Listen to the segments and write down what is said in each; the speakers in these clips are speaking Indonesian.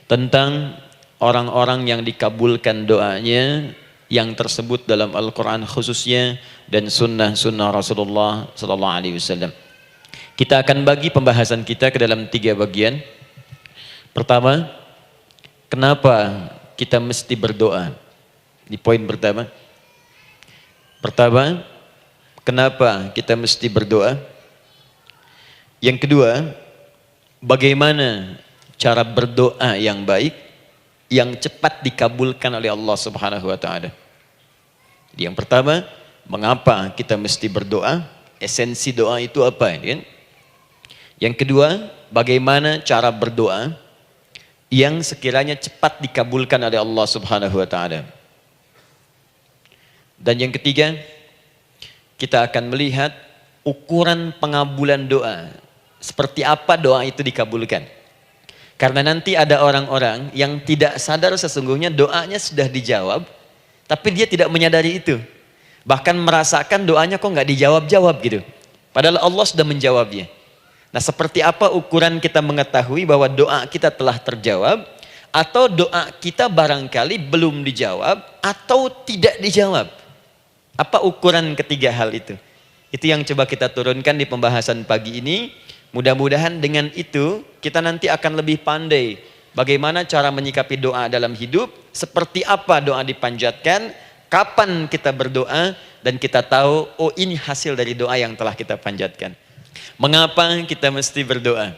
tentang orang-orang yang dikabulkan doanya yang tersebut dalam Al-Quran khususnya dan sunnah Rasulullah Sallallahu Alaihi Wasallam. Kita akan bagi pembahasan kita ke dalam 3 bagian. Pertama, kenapa kita mesti berdoa? Di poin pertama. Pertama, kenapa kita mesti berdoa? Yang kedua, bagaimana cara berdoa yang baik, yang cepat dikabulkan oleh Allah Subhanahu wa taala. Yang pertama, mengapa kita mesti berdoa? Esensi doa itu apa, kan? Yang kedua, bagaimana cara berdoa yang sekiranya cepat dikabulkan oleh Allah Subhanahu wa taala. Dan yang ketiga, kita akan melihat ukuran pengabulan doa. Seperti apa doa itu dikabulkan. Karena nanti ada orang-orang yang tidak sadar sesungguhnya doanya sudah dijawab, tapi dia tidak menyadari itu. Bahkan merasakan doanya kok nggak dijawab-jawab gitu. Padahal Allah sudah menjawabnya. Nah, seperti apa ukuran kita mengetahui bahwa doa kita telah terjawab, atau doa kita barangkali belum dijawab, atau tidak dijawab. Apa ukuran ketiga hal itu? Itu yang coba kita turunkan di pembahasan pagi ini. Mudah-mudahan dengan itu kita nanti akan lebih pandai bagaimana cara menyikapi doa dalam hidup, seperti apa doa dipanjatkan, kapan kita berdoa, dan kita tahu, oh ini hasil dari doa yang telah kita panjatkan. Mengapa kita mesti berdoa?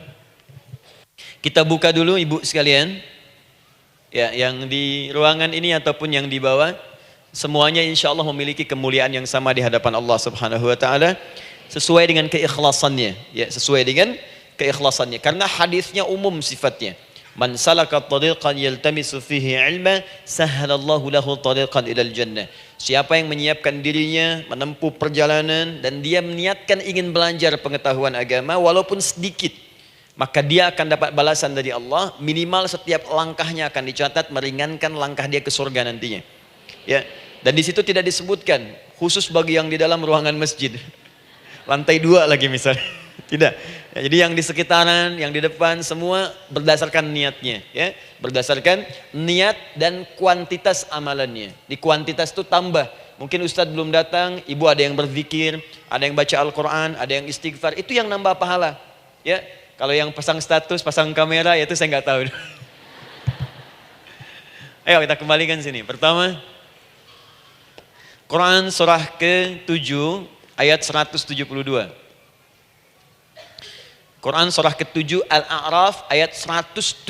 Kita buka dulu ibu sekalian, ya, yang di ruangan ini ataupun yang di bawah, semuanya insya Allah memiliki kemuliaan yang sama di hadapan Allah Subhanahu wa taala, sesuai dengan keikhlasannya, ya, sesuai dengan keikhlasannya. Karena hadisnya umum sifatnya. Man salaka tariqan yaltamisu fihi ilma sahhalallahu lahu tariqan ilal jannah. Siapa yang menyiapkan dirinya menempuh perjalanan dan dia meniatkan ingin belajar pengetahuan agama walaupun sedikit, maka dia akan dapat balasan dari Allah, minimal setiap langkahnya akan dicatat meringankan langkah dia ke surga nantinya. Ya. Dan di situ tidak disebutkan khusus bagi yang di dalam ruangan masjid. Lantai 2 lagi misalnya. Tidak. Ya, jadi yang di sekitaran, yang di depan semua berdasarkan niatnya, ya. Berdasarkan niat dan kuantitas amalannya. Di kuantitas itu tambah. Mungkin Ustadz belum datang, ibu ada yang berzikir, ada yang baca Al-Qur'an, ada yang istighfar. Itu yang nambah pahala. Ya. Kalau yang pasang status, pasang kamera, ya itu saya nggak tahu. Ayo kita kembalikan sini. Pertama, Quran surah ke-7 ayat 172. Quran surah ke-7 Al-A'raf ayat 172.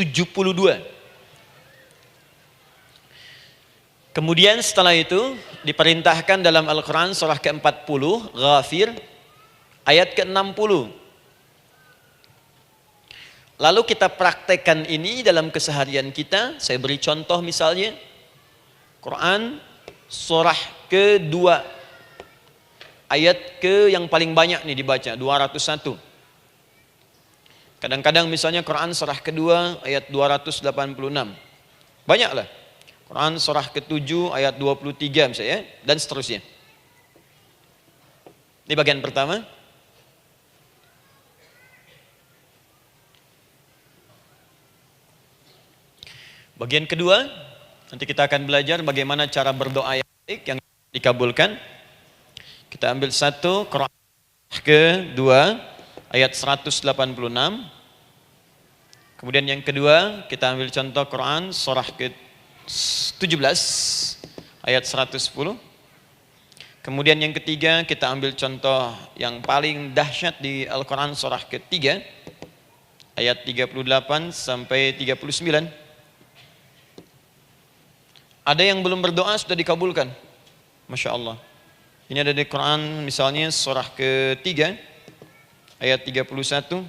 Kemudian setelah itu diperintahkan dalam Al-Quran surah ke-40 Ghafir ayat ke-60. Lalu kita praktekkan ini dalam keseharian kita. Saya beri contoh misalnya Quran surah ke-2 ayat ke yang paling banyak nih dibaca 201. Kadang-kadang misalnya Quran surah kedua ayat 286. Banyaklah. Quran surah ke-7 ayat 23 misalnya, dan seterusnya. Ini bagian pertama. Bagian kedua, nanti kita akan belajar bagaimana cara berdoa yang baik yang dikabulkan. Kita ambil satu, Quran kedua ayat 186. Kemudian yang kedua, kita ambil contoh Quran surah ke-17 ayat 110. Kemudian yang ketiga, kita ambil contoh yang paling dahsyat di Al-Quran surah ke-3 ayat 38 sampai 39. Ada yang belum berdoa sudah dikabulkan. Masya Allah. Ini ada di Quran misalnya surah ke-3 ayat 31.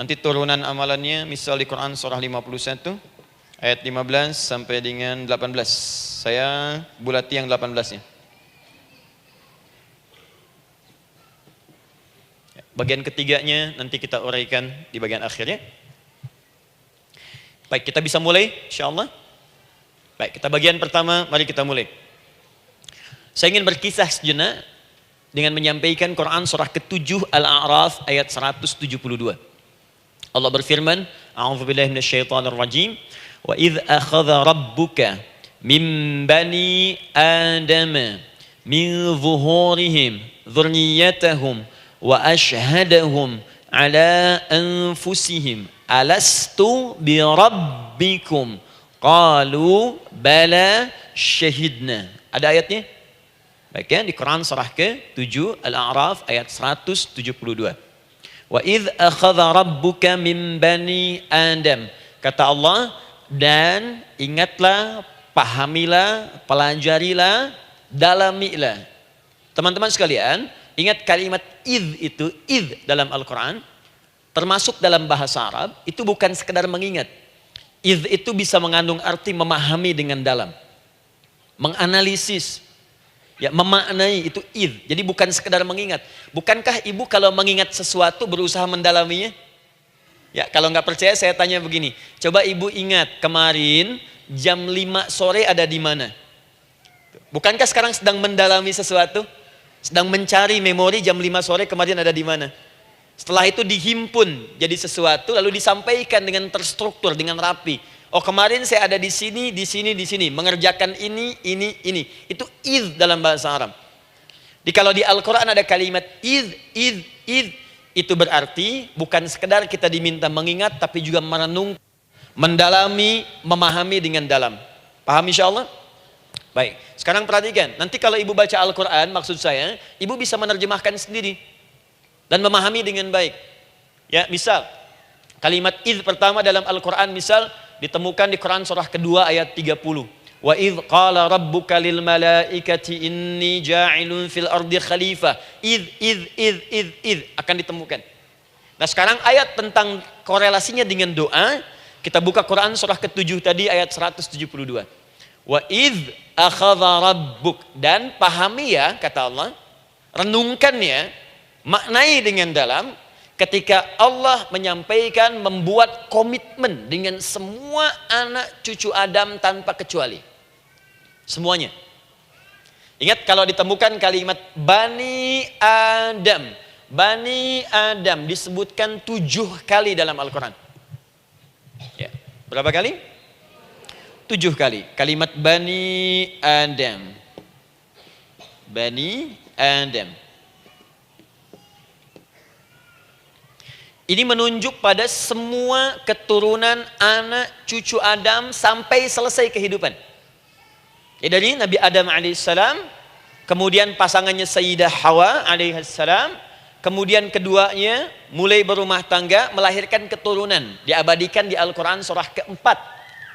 Nanti turunan amalannya misal di Quran surah 51 ayat 15 sampai dengan 18. Saya bulati yang 18-nya. Bagian ketiganya nanti kita uraikan di bagian akhirnya. Baik, kita bisa mulai insyaallah. Baik, kita bagian pertama, mari kita mulai. Saya ingin berkisah sejenak dengan menyampaikan Quran surah ke-7 Al-A'raf ayat 172. Allah berfirman, A'udzubillahi minasyaitonir rajim, wa idz akhadha rabbuka min bani adama min zuhurihim dzurriyyatahum wa ashhadahum ala anfusihim alastu bi rabbikum qalu bala syahidna. Ada ayatnya? Baik ya, di Quran surah ke-7 Al-A'raf ayat 172. Wa idz akhadha rabbuka min bani Adam. Kata Allah, dan ingatlah, pahamilah, pelajarilah, dalamilah. Teman-teman sekalian, ingat kalimat idz itu, idz dalam Al-Quran, termasuk dalam bahasa Arab, itu bukan sekedar mengingat. Idz itu bisa mengandung arti memahami dengan dalam. Menganalisis. Ya, memaknai itu idz. Jadi bukan sekedar mengingat. Bukankah ibu kalau mengingat sesuatu berusaha mendalaminya? Ya, kalau nggak percaya saya tanya begini. Coba ibu ingat kemarin jam 5 sore ada di mana? Bukankah sekarang sedang mendalami sesuatu? Sedang mencari memori jam 5 sore kemarin ada di mana? Setelah itu dihimpun jadi sesuatu lalu disampaikan dengan terstruktur, dengan rapi. Oh, kemarin saya ada di sini, di sini, di sini, mengerjakan ini. Itu idz dalam bahasa Arab. Kalau di Al-Quran ada kalimat idz, itu berarti bukan sekedar kita diminta mengingat, tapi juga merenung, mendalami, memahami dengan dalam. Paham insya Allah? Baik, sekarang perhatikan. Nanti kalau ibu baca Al-Quran, maksud saya, ibu bisa menerjemahkan sendiri dan memahami dengan baik. Ya, misal kalimat idz pertama dalam Al-Quran misal ditemukan di Quran surah kedua ayat 30. Wa idz qala rabbuka lil malaikati inni ja'ilun fil ardi khalifah. Idz akan ditemukan. Nah, sekarang ayat tentang korelasinya dengan doa, kita buka Quran surah ke-7 tadi ayat 172. Wa idz akhadha rabbuk, dan pahami ya kata Allah, renungkan ya, maknai dengan dalam ketika Allah menyampaikan, membuat komitmen dengan semua anak cucu Adam tanpa kecuali. Semuanya. Ingat kalau ditemukan kalimat Bani Adam. Bani Adam disebutkan 7 kali dalam Al-Quran. Ya. Berapa kali? 7 kali. Kalimat Bani Adam. Bani Adam. Ini menunjuk pada semua keturunan anak cucu Adam sampai selesai kehidupan. Ya, dari Nabi Adam alaihissalam, kemudian pasangannya Sayyidah Hawa alaihissalam, kemudian keduanya mulai berumah tangga, melahirkan keturunan. Diabadikan di Al-Quran surah ke-4.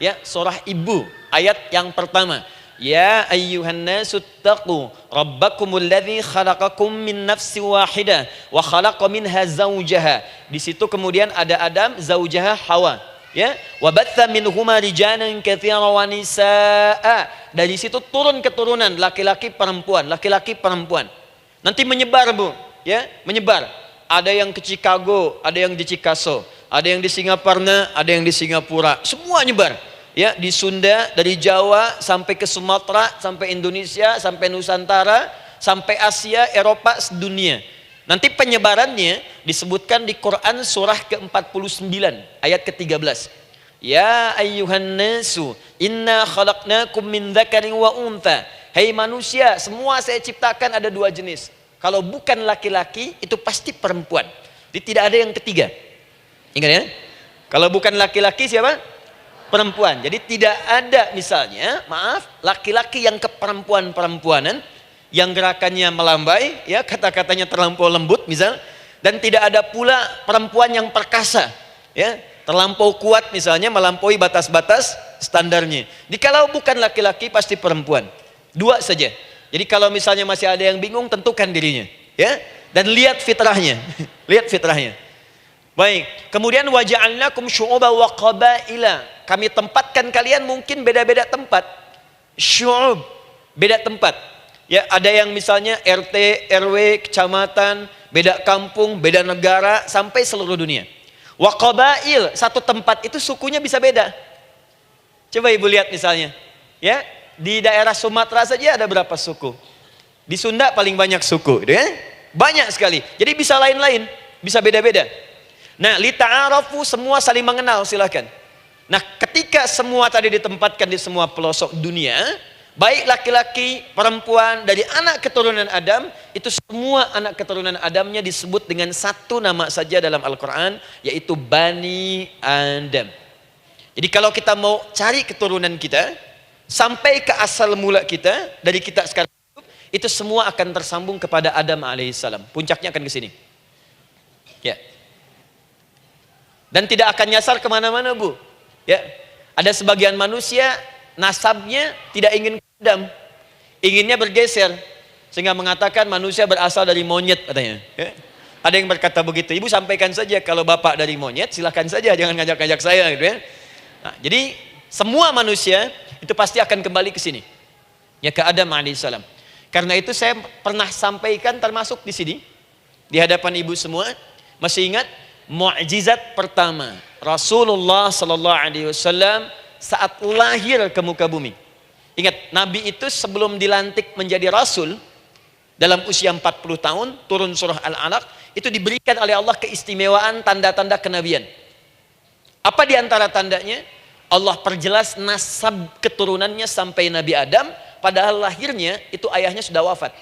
Ya, surah Ibu, ayat yang pertama. Ya ayyuhan nasu taqu rabbakumul ladzi khalaqakum min nafsin wahidah wa khalaqa minha zawjaha. Di situ kemudian ada Adam, zaujaha Hawa, ya. Wa batha minhuma rijalan katsiran wa nisaa. Dari situ turun keturunan laki-laki perempuan, laki-laki perempuan. Nanti menyebar, Bu, ya, menyebar. Ada yang ke Chicago, ada yang di Chicago, ada yang di Singaparna, ada yang di Singapura. Semua nyebar. Ya, di Sunda, dari Jawa sampai ke Sumatera, sampai Indonesia, sampai Nusantara, sampai Asia, Eropa, sedunia. Nanti penyebarannya disebutkan di Quran surah ke-49 ayat ke-13. Ya ayyuhan nasu inna khalaqnakum min dzakarin wa untha. Hai manusia, semua saya ciptakan ada 2 jenis. Kalau bukan laki-laki itu pasti perempuan. Jadi tidak ada yang ketiga. Ingat ya? Kalau bukan laki-laki siapa? Perempuan. Jadi tidak ada misalnya, maaf, laki-laki yang keperempuan-perempuanan, yang gerakannya melambai, ya, kata-katanya terlampau lembut misal, dan tidak ada pula perempuan yang perkasa, ya, terlampau kuat misalnya, melampaui batas-batas standarnya. Jikalau bukan laki-laki pasti perempuan. 2 saja. Jadi kalau misalnya masih ada yang bingung, tentukan dirinya, ya, dan lihat fitrahnya. Lihat fitrahnya. Baik, kemudian waja'alnakum syu'uban wa qabaila. Kami tempatkan kalian mungkin beda-beda tempat. Syu'ub, beda tempat. Ya, ada yang misalnya RT, RW, kecamatan, beda kampung, beda negara, sampai seluruh dunia. Wa qabail, satu tempat itu sukunya bisa beda. Coba ibu lihat misalnya, ya, di daerah Sumatera saja ada berapa suku? Di Sunda paling banyak suku, gitu ya? Banyak sekali. Jadi bisa lain-lain, bisa beda-beda. Nah, lita'arafu, semua saling mengenal, silakan. Nah, ketika semua tadi ditempatkan di semua pelosok dunia, baik laki-laki, perempuan, dari anak keturunan Adam, itu semua anak keturunan Adamnya disebut dengan satu nama saja dalam Al-Quran, yaitu Bani Adam. Jadi kalau kita mau cari keturunan kita, sampai ke asal mula kita, dari kita sekarang, itu semua akan tersambung kepada Adam alaihissalam. Puncaknya akan ke sini. Ya. Dan tidak akan nyasar kemana-mana, Bu. Ya, ada sebagian manusia nasabnya tidak ingin ke Adam, inginnya bergeser, sehingga mengatakan manusia berasal dari monyet katanya. Ya. Ada yang berkata begitu. Ibu sampaikan saja kalau bapak dari monyet, silahkan saja, jangan ngajak-ngajak saya, gitu ya. Nah, jadi semua manusia itu pasti akan kembali ke sini, ya, ke Adam alaihissalam. Karena itu saya pernah sampaikan termasuk di sini di hadapan ibu semua, masih ingat? Mukjizat pertama Rasulullah sallallahu alaihi wasallam saat lahir ke muka bumi. Ingat, Nabi itu sebelum dilantik menjadi Rasul dalam usia 40 tahun, turun surah Al-Alaq, itu diberikan oleh Allah keistimewaan tanda-tanda kenabian. Apa di antara tandanya? Allah perjelas nasab keturunannya sampai Nabi Adam, padahal lahirnya itu ayahnya sudah wafat.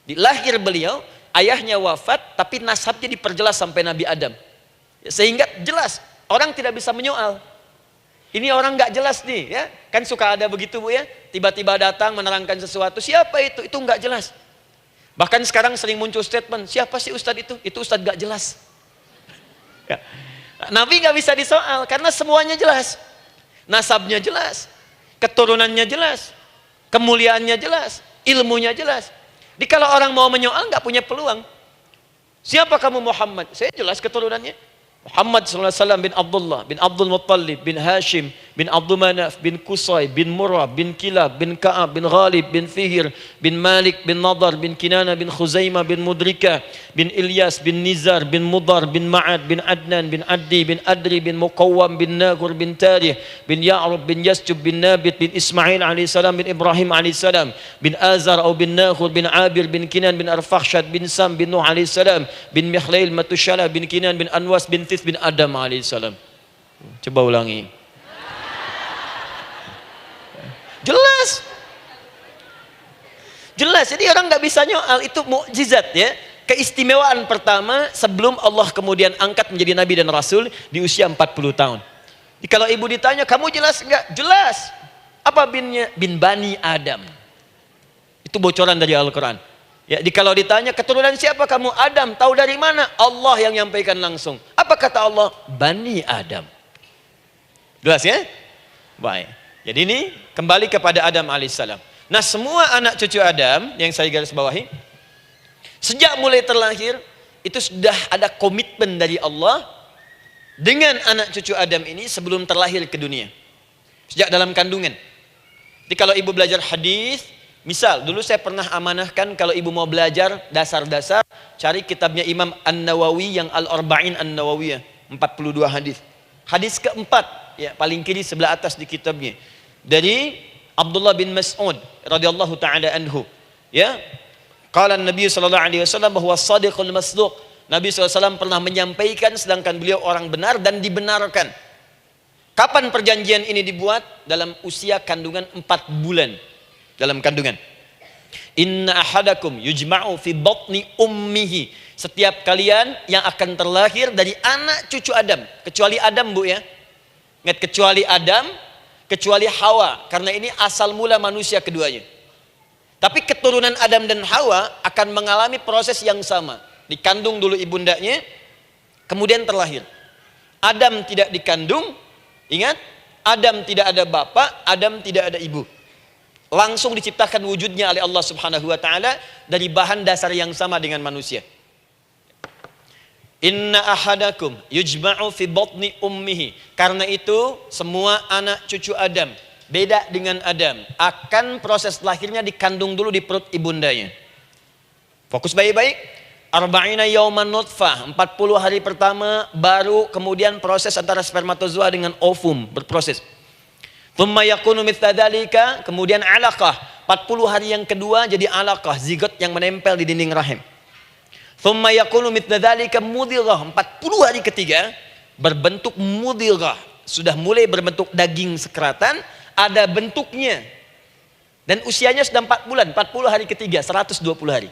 Di lahir beliau, ayahnya wafat, tapi nasabnya diperjelas sampai Nabi Adam. Sehingga jelas, orang tidak bisa menyoal. Ini orang nggak jelas nih, ya. Kan suka ada begitu, Bu, ya. Tiba-tiba datang menerangkan sesuatu, siapa itu? Itu nggak jelas. Bahkan sekarang sering muncul statement, siapa sih ustadz itu? Itu ustadz nggak jelas. Ya. Nabi nggak bisa disoal, karena semuanya jelas. Nasabnya jelas, keturunannya jelas, kemuliaannya jelas, ilmunya jelas. Jadi kalau orang mau menyoal nggak punya peluang. Siapa kamu Muhammad? Saya jelas keturunannya. Muhammad SAW bin Abdullah, bin Abdul Muttalib, bin Hashim, bin Abdul Manaf, bin Qusay, bin Murrah, bin Kilab, bin Ka'ab, bin Ghalib, bin Fihir, bin Malik, bin Nadar, bin Kinana, bin Khuzaimah, bin Mudrika, bin Ilyas, bin Nizar, bin Mudar, bin Ma'ad, bin Adnan, bin Addi, bin Adri, bin Muqawwam, bin Nagur, bin Tarih, bin Ya'rub, bin Yasjub, bin Nabit, bin Ismail alaihissalam, bin Ibrahim alaihissalam, bin Azar atau bin Nakhur, bin Abir, bin Kinan, bin Arfakhshad, bin Sam, bin Nuh alaihissalam, bin Mikhlail, Matushala, bin Kinan, bin Anwas, bin bin Adam alaihissalam. Coba ulangi. Jelas. Jelas. Jadi orang nggak bisa nyoal, itu mukjizat, ya. Keistimewaan pertama sebelum Allah kemudian angkat menjadi nabi dan rasul di usia 40 tahun. Jadi kalau ibu ditanya, kamu jelas nggak? Jelas. Apa binnya? Bin Bani Adam. Itu bocoran dari Al-Quran. Ya, kalau ditanya keturunan siapa kamu? Adam. Tahu dari mana? Allah yang nyampaikan langsung. Apa kata Allah? Bani Adam. Jelas, ya? Baik. Jadi ini kembali kepada Adam alaihissalam. Nah, semua anak cucu Adam yang saya garis bawahi, sejak mulai terlahir itu sudah ada komitmen dari Allah dengan anak cucu Adam ini sebelum terlahir ke dunia. Sejak dalam kandungan. Jadi kalau ibu belajar hadis, misal, dulu saya pernah amanahkan kalau ibu mau belajar dasar-dasar, cari kitabnya Imam An-Nawawi yang Al-Arba'in An-Nawawiyah, 42 hadis. Hadis keempat, ya, paling kiri sebelah atas di kitabnya. Dari Abdullah bin Mas'ud radhiyallahu taala anhu, ya. Qala Nabi sallallahu alaihi wasallam bahwa shadiqul masduq. Nabi SAW pernah menyampaikan sedangkan beliau orang benar dan dibenarkan. Kapan perjanjian ini dibuat? Dalam usia kandungan 4 bulan. Dalam kandungan. Inna ahadakum yujma'u fi batni ummihi. Setiap kalian yang akan terlahir dari anak cucu Adam, kecuali Adam, Bu, ya. Ingat, kecuali Adam, kecuali Hawa, karena ini asal mula manusia keduanya. Tapi keturunan Adam dan Hawa akan mengalami proses yang sama. Dikandung dulu ibundanya, kemudian terlahir. Adam tidak dikandung, ingat, Adam tidak ada bapak, Adam tidak ada ibu. Langsung diciptakan wujudnya oleh Allah Subhanahu wa taala dari bahan dasar yang sama dengan manusia. Inna ahadakum yujma'u fi batni ummihi. Karena itu semua anak cucu Adam, beda dengan Adam, akan proses lahirnya dikandung dulu di perut ibundanya. Fokus baik-baik. Arba'ina yauman nutfah, 40 hari pertama baru kemudian proses antara spermatozoa dengan ovum berproses. Thumma yakunu mithla dzalika, kemudian alaqah, 40 hari yang kedua jadi alaqah, zigot yang menempel di dinding rahim. Thumma yakunu mithla dzalika mudghah. 40 hari ketiga berbentuk mudghah, sudah mulai berbentuk daging sekeratan, ada bentuknya. Dan usianya sudah 4 bulan, 40 hari ketiga, 120 hari.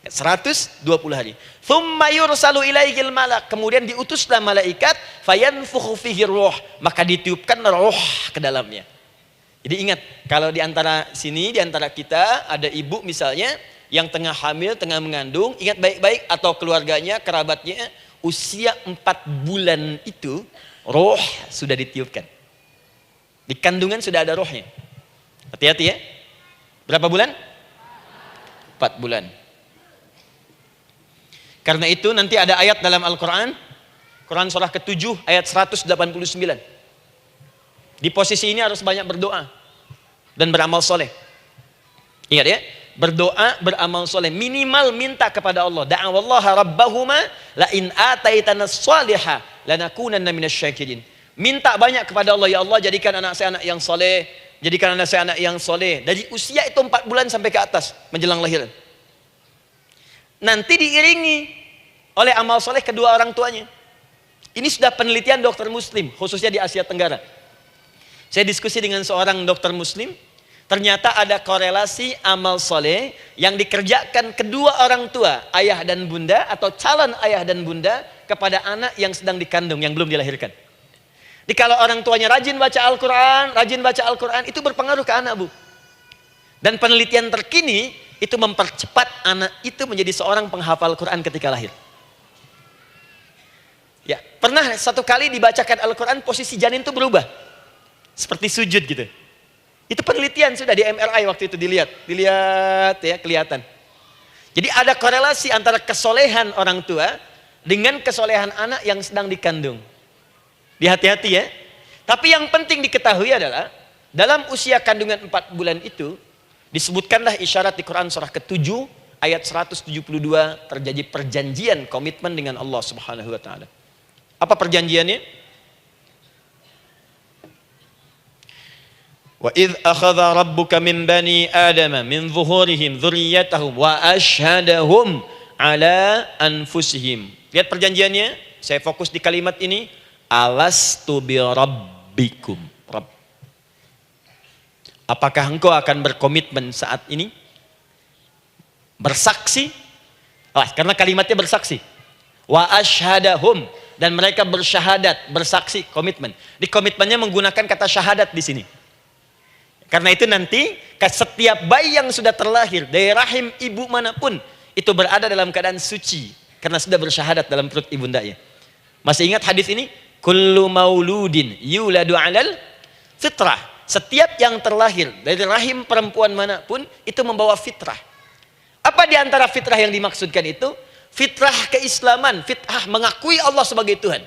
120 hari. Thumma yursalu ilaihil malak, kemudian diutuslah malaikat, fayanfukhu fihi ruh, maka ditiupkan roh ke dalamnya. Jadi ingat, kalau di antara sini, di antara kita ada ibu misalnya yang tengah hamil, tengah mengandung, ingat baik-baik, atau keluarganya, kerabatnya, usia 4 bulan itu roh sudah ditiupkan. Di kandungan sudah ada rohnya. Hati-hati ya. Berapa bulan? 4 bulan. Karena itu nanti ada ayat dalam Al-Quran, Quran surah ke-7 ayat 189. Di posisi ini harus banyak berdoa dan beramal soleh. Ingat ya, berdoa, beramal soleh, minimal minta kepada Allah. Da'awallaha rabbahuma la in ataitana shaliha lanakunanna minasyakirin. Minta banyak kepada Allah, ya Allah jadikan anak saya anak yang soleh, jadikan anak saya anak yang soleh. Dari usia itu 4 bulan sampai ke atas menjelang lahiran. Nanti diiringi oleh amal soleh kedua orang tuanya. Ini sudah penelitian dokter muslim, khususnya di Asia Tenggara. Saya diskusi dengan seorang dokter muslim, ternyata ada korelasi amal soleh yang dikerjakan kedua orang tua, ayah dan bunda, atau calon ayah dan bunda, kepada anak yang sedang dikandung, yang belum dilahirkan. Jadi kalau orang tuanya rajin baca Al-Quran, itu berpengaruh ke anak, Bu. Dan penelitian terkini, itu mempercepat anak itu menjadi seorang penghafal Quran ketika lahir. Ya, pernah satu kali dibacakan Al-Quran, posisi janin itu berubah. Seperti sujud gitu. Itu penelitian sudah di MRI waktu itu dilihat ya, kelihatan. Jadi ada korelasi antara kesolehan orang tua dengan kesolehan anak yang sedang dikandung. Hati-hati ya. Tapi yang penting diketahui adalah dalam usia kandungan 4 bulan itu disebutkanlah isyarat di Quran surah ke-7 ayat 172 terjadi perjanjian komitmen dengan Allah Subhanahu wa taala. Apa perjanjiannya? Wa idz akhadha rabbuka min bani adama min zuhurihim dzurriyyatahum wa asyhadahum ala anfusihim. Lihat perjanjiannya, saya fokus di kalimat ini, alastu bi rabbikum. Apakah engkau akan berkomitmen saat ini? Bersaksi? Karena kalimatnya bersaksi. Wa asyhadahum, dan mereka bersyahadat, bersaksi, komitmen. Di komitmennya menggunakan kata syahadat di sini. Karena itu nanti setiap bayi yang sudah terlahir dari rahim ibu manapun itu berada dalam keadaan suci karena sudah bersyahadat dalam perut ibundanya. Masih ingat hadis ini? Kullu mauludin yuladu 'alal fitrah. Setiap yang terlahir dari rahim perempuan manapun itu membawa fitrah. Apa di antara fitrah yang dimaksudkan itu? Fitrah keislaman, fitrah mengakui Allah sebagai Tuhan.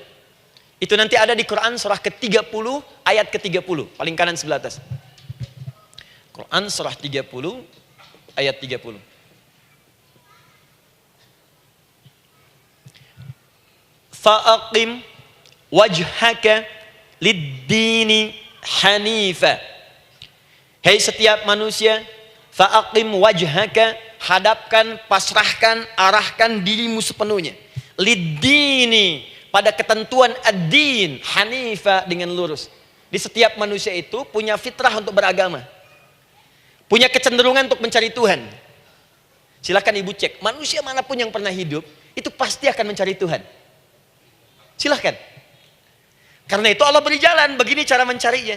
Itu nanti ada di Quran surah ke-30 ayat ke-30, paling kanan sebelah atas. Quran surah 30 ayat 30. Fa'aqim wajhaka lid-dini hanifa. Hei setiap manusia, fa'aqim wajhaka, hadapkan, pasrahkan, arahkan dirimu sepenuhnya. Lid-dini, pada ketentuan ad-din, hanifa, dengan lurus. Di setiap manusia itu punya fitrah untuk beragama. Punya kecenderungan untuk mencari Tuhan. Silakan ibu cek, manusia manapun yang pernah hidup, itu pasti akan mencari Tuhan. Silakan. Karena itu Allah beri jalan, begini cara mencarinya.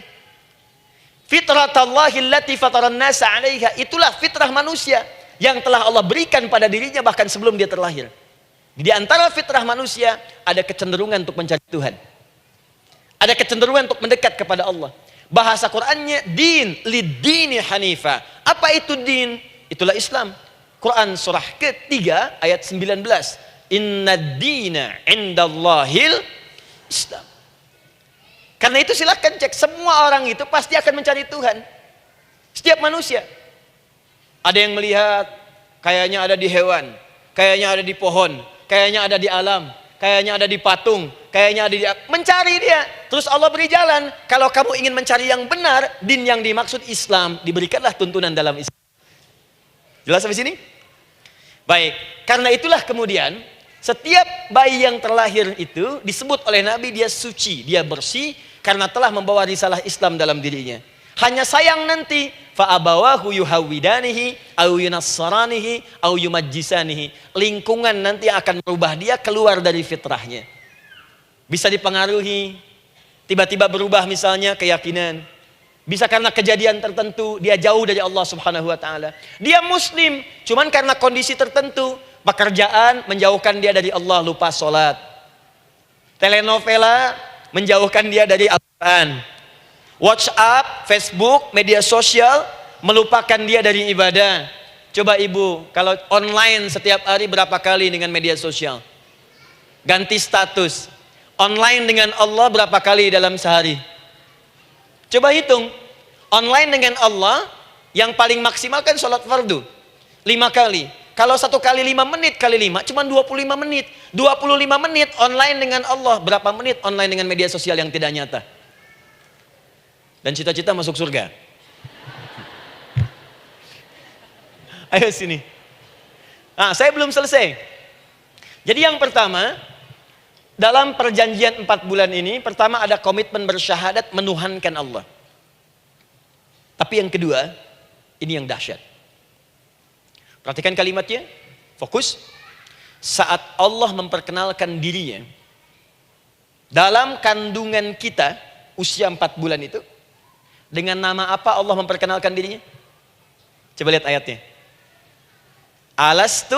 Fitratallahi allati fataran nasa 'alaiha, itulah fitrah manusia yang telah Allah berikan pada dirinya bahkan sebelum dia terlahir. Di antara fitrah manusia ada kecenderungan untuk mencari Tuhan. Ada kecenderungan untuk mendekat kepada Allah. Bahasa Qur'annya din, lid-dini hanifa. Apa itu din? Itulah Islam. Quran surah ke-3 ayat 19. Innad dina 'indallahil Islam. Karena itu silakan cek, semua orang itu pasti akan mencari Tuhan. Setiap manusia. Ada yang melihat kayaknya ada di hewan, kayaknya ada di pohon, kayaknya ada di alam, kayaknya ada di patung, kayaknya ada di mencari dia. Terus Allah beri jalan. Kalau kamu ingin mencari yang benar, din yang dimaksud Islam, diberikanlah tuntunan dalam Islam. Jelas sampai sini? Baik, karena itulah kemudian setiap bayi yang terlahir itu disebut oleh Nabi dia suci, dia bersih karena telah membawa risalah Islam dalam dirinya. Hanya sayang nanti fa abawahu yuhawidanihi au yunassaranihi au yumajjisanihi. Lingkungan nanti akan merubah dia keluar dari fitrahnya. Bisa dipengaruhi, tiba-tiba berubah misalnya keyakinan. Bisa karena kejadian tertentu dia jauh dari Allah Subhanahu wa taala. Dia muslim, cuman karena kondisi tertentu, pekerjaan menjauhkan dia dari Allah, lupa sholat. Telenovela menjauhkan dia dari Al-Quran. WhatsApp, Facebook, media sosial melupakan dia dari ibadah. Coba ibu, kalau online setiap hari berapa kali dengan media sosial? Ganti status. Online dengan Allah berapa kali dalam sehari? Coba hitung, online dengan Allah yang paling maksimal kan sholat fardu 5 kali. Kalau 1 kali 5 menit kali 5 cuma 25 menit. 25 menit online dengan Allah. Berapa menit online dengan media sosial yang tidak nyata? Dan cita-cita masuk surga. Ayo sini. Nah, saya belum selesai. Jadi yang pertama, dalam perjanjian 4 bulan ini, pertama ada komitmen bersyahadat menuhankan Allah. Tapi yang kedua, ini yang dahsyat. Perhatikan kalimatnya, fokus. Saat Allah memperkenalkan dirinya, dalam kandungan kita, usia 4 bulan itu, dengan nama apa Allah memperkenalkan dirinya? Coba lihat ayatnya. Alastu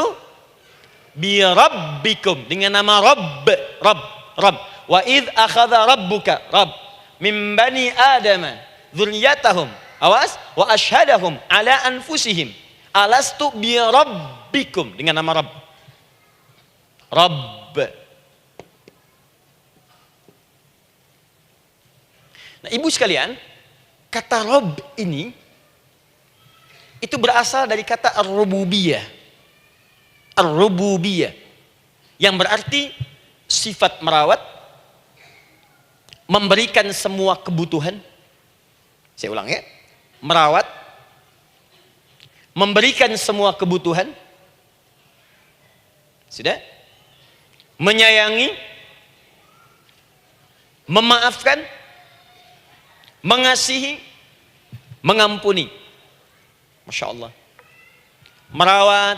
bi rabbikum, dengan nama Rabb, Rabb. Wa idh akhadha rabbuka, Rabb, min bani Adama dzurriyyatahum, awas, wa ashhadahum ala anfusihim. Alastu bi rabbikum, dengan nama Rabb. Rabb. Nah, ibu sekalian, kata Rabb ini itu berasal dari kata ar-rububiyah. Ar-rububiyah yang berarti sifat merawat, memberikan semua kebutuhan. Saya ulang ya, merawat, memberikan semua kebutuhan, sudah, menyayangi, memaafkan, mengasihi, mengampuni. Masya Allah. Merawat,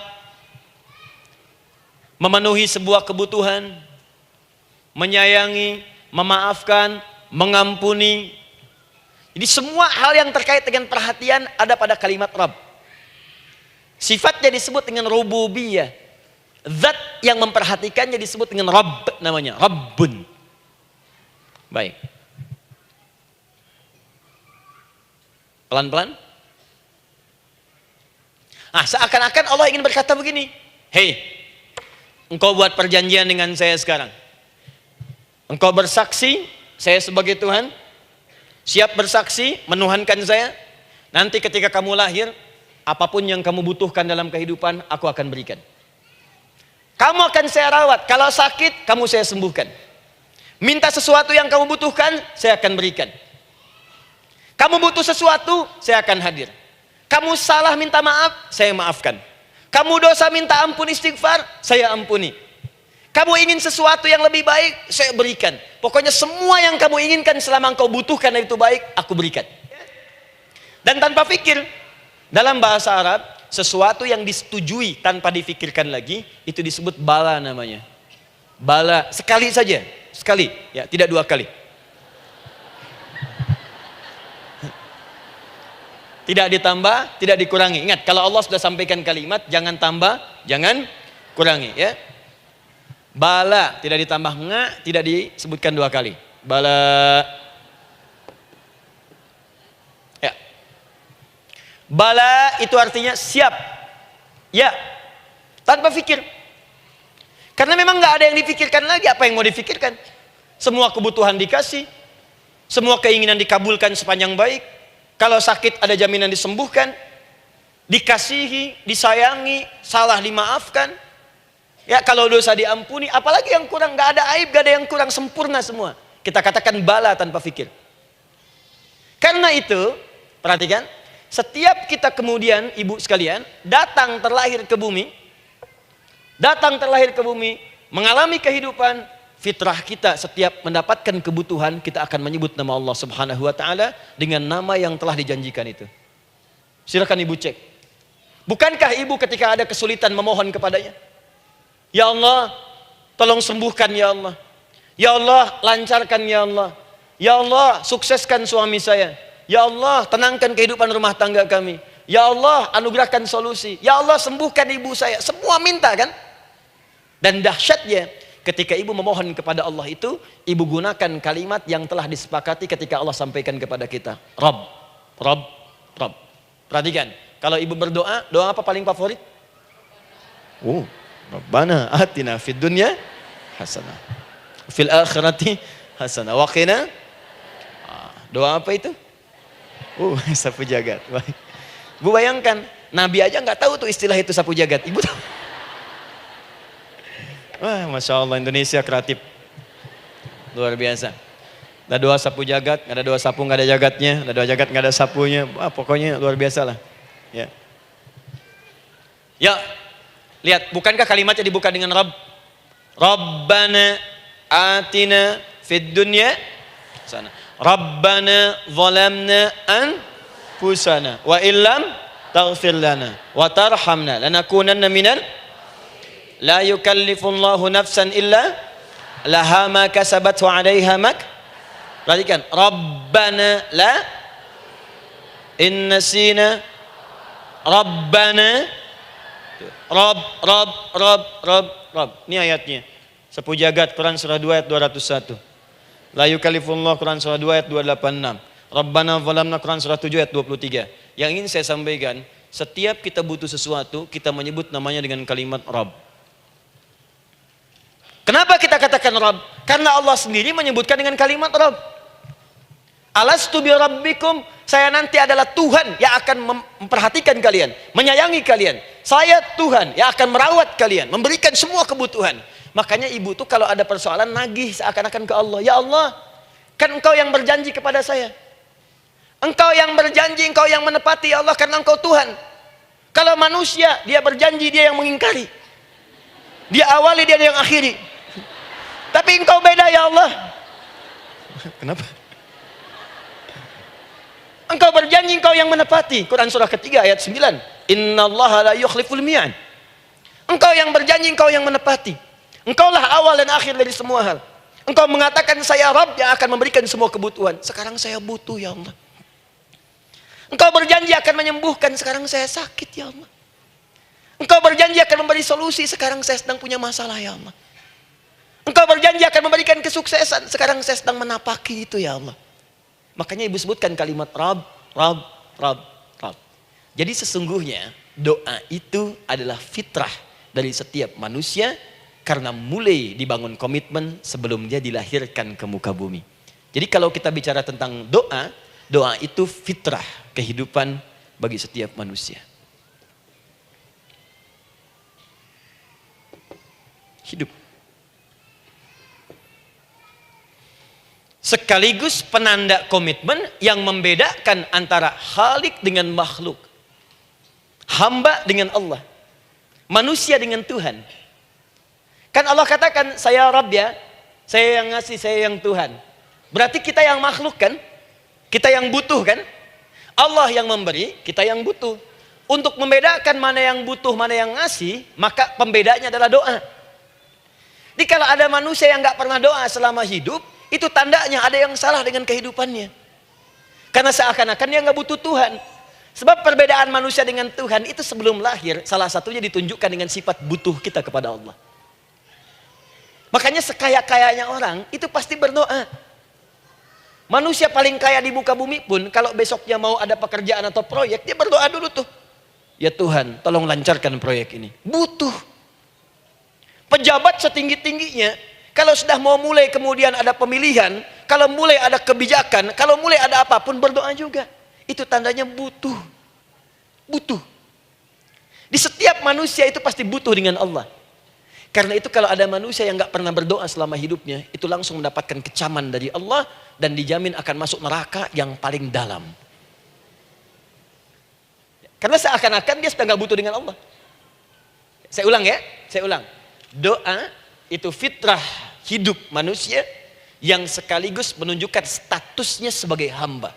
memenuhi sebuah kebutuhan, menyayangi, memaafkan, mengampuni. Jadi semua hal yang terkait dengan perhatian ada pada kalimat Rabb. Sifatnya disebut dengan rububiyah. Zat yang memperhatikannya disebut dengan Rabb, namanya Rabbun. Baik. Pelan-pelan. Nah, seakan-akan Allah ingin berkata begini, hei, engkau buat perjanjian dengan saya sekarang. Engkau bersaksi, saya sebagai Tuhan, siap bersaksi, menuhankan saya. Nanti ketika kamu lahir, apapun yang kamu butuhkan dalam kehidupan, aku akan berikan. Kamu akan saya rawat, kalau sakit, kamu saya sembuhkan. Minta sesuatu yang kamu butuhkan, saya akan berikan. Kamu butuh sesuatu, saya akan hadir. Kamu salah minta maaf, saya maafkan. Kamu dosa minta ampun istighfar, saya ampuni. Kamu ingin sesuatu yang lebih baik, saya berikan. Pokoknya semua yang kamu inginkan selama engkau butuhkan dan itu baik, aku berikan. Dan tanpa fikir, dalam bahasa Arab, sesuatu yang disetujui tanpa difikirkan lagi, itu disebut bala namanya. Bala, sekali saja, sekali, ya, tidak 2 kali. Tidak ditambah, tidak dikurangi. Ingat, kalau Allah sudah sampaikan kalimat, jangan tambah, jangan kurangi, ya. Bala, tidak ditambah nga, tidak disebutkan 2 kali. Bala. Ya. Bala itu artinya siap. Ya. Tanpa fikir. Karena memang nggak ada yang difikirkan lagi. Apa yang mau difikirkan? Semua kebutuhan dikasih. Semua keinginan dikabulkan sepanjang baik. Kalau sakit ada jaminan disembuhkan, dikasihi, disayangi, salah dimaafkan. Ya, kalau dosa diampuni, apalagi yang kurang, nggak ada aib, nggak ada yang kurang, sempurna semua. Kita katakan bala tanpa fikir. Karena itu, perhatikan, setiap kita kemudian, ibu sekalian, datang terlahir ke bumi, datang terlahir ke bumi, mengalami kehidupan, fitrah kita setiap mendapatkan kebutuhan, kita akan menyebut nama Allah Subhanahu wa taala dengan nama yang telah dijanjikan itu. Silakan ibu cek. Bukankah ibu ketika ada kesulitan memohon kepadanya? Ya Allah, tolong sembuhkan ya Allah. Ya Allah, lancarkan ya Allah. Ya Allah, sukseskan suami saya. Ya Allah, tenangkan kehidupan rumah tangga kami. Ya Allah, anugerahkan solusi. Ya Allah, sembuhkan ibu saya. Semua minta kan? Dan dahsyatnya, ketika ibu memohon kepada Allah itu, ibu gunakan kalimat yang telah disepakati ketika Allah sampaikan kepada kita. Rabb, Rabb, Rabb. Perhatikan, kalau ibu berdoa, doa apa paling favorit? Rabbana atina fid dunya hasanah, fil akhirati hasanah, wa qina. Doa apa itu? Sapu jagat. Bu bayangkan, Nabi aja nggak tahu tuh istilah itu sapu jagat. Ibu tahu? Wah, Masya Allah, Indonesia kreatif. Luar biasa. Ada doa sapu jagat, nggak ada doa sapu nggak ada jagatnya, ada doa jagat nggak ada sapunya. Wah, pokoknya luar biasa lah. Ya. Ya, lihat, bukankah kalimatnya dibuka dengan Rabb? Rabbana atina fid dunya sana. Rabbana zalamna anfusana wa illam taghfir lana wa tarhamna lanakunanna minal. La yukallifullahu nafsan illa laha ma kasabat wa 'alaiha mak. Perhatikan, Rabbana la innasina Rabbana Rabb. Ini ayatnya. Sapu jagat Quran surah 2 ayat 201. La yukallifullahu Quran surah 2 ayat 286. Rabbana zalamna Quran surah 7 ayat 23. Yang ingin saya sampaikan, setiap kita butuh sesuatu, kita menyebut namanya dengan kalimat Rabb. Kenapa kita katakan Rabb? Karena Allah sendiri menyebutkan dengan kalimat Rabb. Alastu bi rabbikum, saya nanti adalah Tuhan yang akan memperhatikan kalian, menyayangi kalian. Saya Tuhan yang akan merawat kalian, memberikan semua kebutuhan. Makanya ibu tuh kalau ada persoalan nagih seakan-akan ke Allah. Ya Allah, kan engkau yang berjanji kepada saya. Engkau yang berjanji, engkau yang menepati ya Allah, karena engkau Tuhan. Kalau manusia, dia berjanji, dia yang mengingkari. Dia awali, dia yang akhiri. Tapi engkau beda ya Allah. Kenapa? Engkau berjanji, engkau yang menepati. Quran surah ketiga ayat 9. Innallaha la yukhliful mi'ad. Engkau yang berjanji, engkau yang menepati. Engkaulah awal dan akhir dari semua hal. Engkau mengatakan saya Rabb yang akan memberikan semua kebutuhan. Sekarang saya butuh ya Allah. Engkau berjanji akan menyembuhkan, sekarang saya sakit ya Allah. Engkau berjanji akan memberi solusi, sekarang saya sedang punya masalah ya Allah. Engkau berjanji akan memberikan kesuksesan, sekarang saya sedang menapaki itu ya Allah. Makanya ibu sebutkan kalimat Rabb, Rabb, Rabb, Rabb. Jadi sesungguhnya doa itu adalah fitrah dari setiap manusia, karena mulai dibangun komitmen sebelum dia dilahirkan ke muka bumi. Jadi kalau kita bicara tentang doa, doa itu fitrah kehidupan bagi setiap manusia. Hidup. Sekaligus penanda komitmen yang membedakan antara Khalik dengan makhluk. Hamba dengan Allah. Manusia dengan Tuhan. Kan Allah katakan, saya Rabb ya, saya yang ngasih, saya yang Tuhan. Berarti kita yang makhluk kan? Kita yang butuh kan? Allah yang memberi, kita yang butuh. Untuk membedakan mana yang butuh, mana yang ngasih, maka pembedanya adalah doa. Jadi kalau ada manusia yang gak pernah doa selama hidup, itu tandanya ada yang salah dengan kehidupannya. Karena seakan-akan dia gak butuh Tuhan. Sebab perbedaan manusia dengan Tuhan itu sebelum lahir, salah satunya ditunjukkan dengan sifat butuh kita kepada Allah. Makanya sekaya-kayanya orang itu pasti berdoa. Manusia paling kaya di muka bumi pun kalau besoknya mau ada pekerjaan atau proyek, dia berdoa dulu tuh. Ya Tuhan, tolong lancarkan proyek ini. Butuh. Pejabat setinggi-tingginya, kalau sudah mau mulai kemudian ada pemilihan, kalau mulai ada kebijakan, kalau mulai ada apapun berdoa juga. Itu tandanya butuh. Butuh. Di setiap manusia itu pasti butuh dengan Allah. Karena itu kalau ada manusia yang gak pernah berdoa selama hidupnya, itu langsung mendapatkan kecaman dari Allah dan dijamin akan masuk neraka yang paling dalam. Karena seakan-akan dia sudah gak butuh dengan Allah. Saya ulang ya. saya ulang. Doa itu fitrah hidup manusia yang sekaligus menunjukkan statusnya sebagai hamba.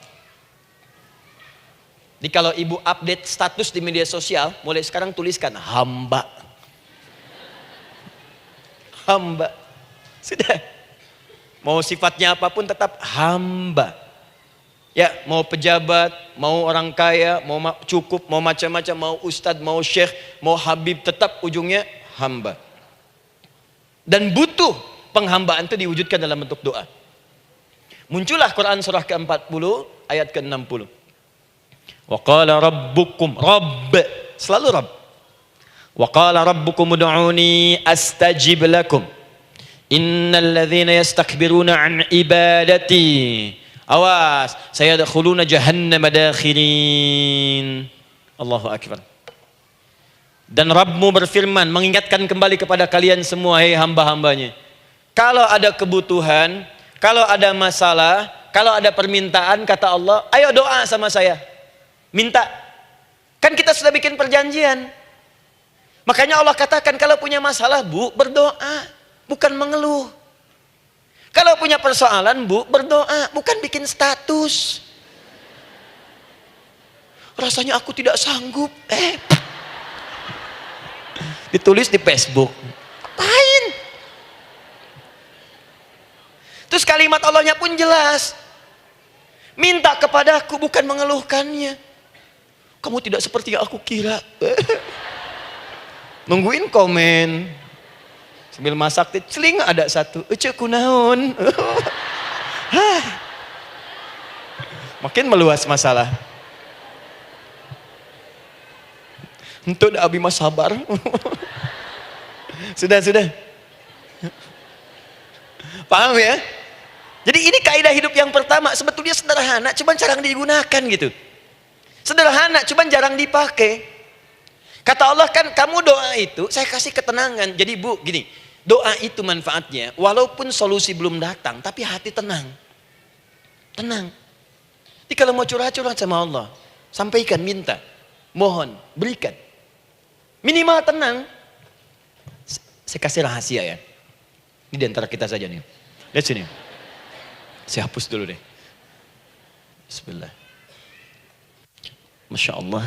Jadi kalau ibu update status di media sosial, mulai sekarang tuliskan hamba. Hamba. Sudah. Mau sifatnya apapun tetap hamba. Ya, mau pejabat, mau orang kaya, mau cukup, mau macam-macam, mau ustadz, mau syekh, mau habib, tetap ujungnya hamba. Dan butuh penghambaan itu diwujudkan dalam bentuk doa. Muncullah Quran surah ke-40 ayat ke-60. Wa qala rabbukum, rabb, selalu rabb. Wa qala rabbukum ud'uni astajib lakum. Innal ladzina yastakbiruna an ibadati, awas, sayadkhuluna jahannam dakhirin. Allahu akbar. Dan Rabbmu berfirman, mengingatkan kembali kepada kalian semua, hei hamba-hambanya. Kalau ada kebutuhan, kalau ada masalah, kalau ada permintaan, kata Allah, ayo doa sama saya. Minta. Kan kita sudah bikin perjanjian. Makanya Allah katakan kalau punya masalah, Bu, berdoa, bukan mengeluh. Kalau punya persoalan, Bu, berdoa, bukan bikin status. Rasanya aku tidak sanggup. Ditulis di Facebook. Apain? Terus kalimat Allahnya pun jelas. Minta kepadaku, bukan mengeluhkannya. Kamu tidak seperti yang aku kira. Nungguin komen. Sambil masak, celing ada satu. Ece kunaon. Makin meluas masalah. Untuk abi mas sabar. Sudah. Paham ya? Jadi ini kaidah hidup yang pertama. Sebetulnya sederhana, cuman jarang digunakan gitu. Sederhana, cuman jarang dipakai. Kata Allah kan, kamu doa itu, saya kasih ketenangan. Jadi Bu, gini, doa itu manfaatnya, walaupun solusi belum datang, tapi hati tenang. Tenang. Jadi kalau mau curhat-curhat sama Allah, sampaikan, minta, mohon, berikan. Minimal tenang. Saya kasih rahasia ya. Ini di antara kita saja nih. Lihat sini. Saya hapus dulu deh. Bismillah. Masya Allah.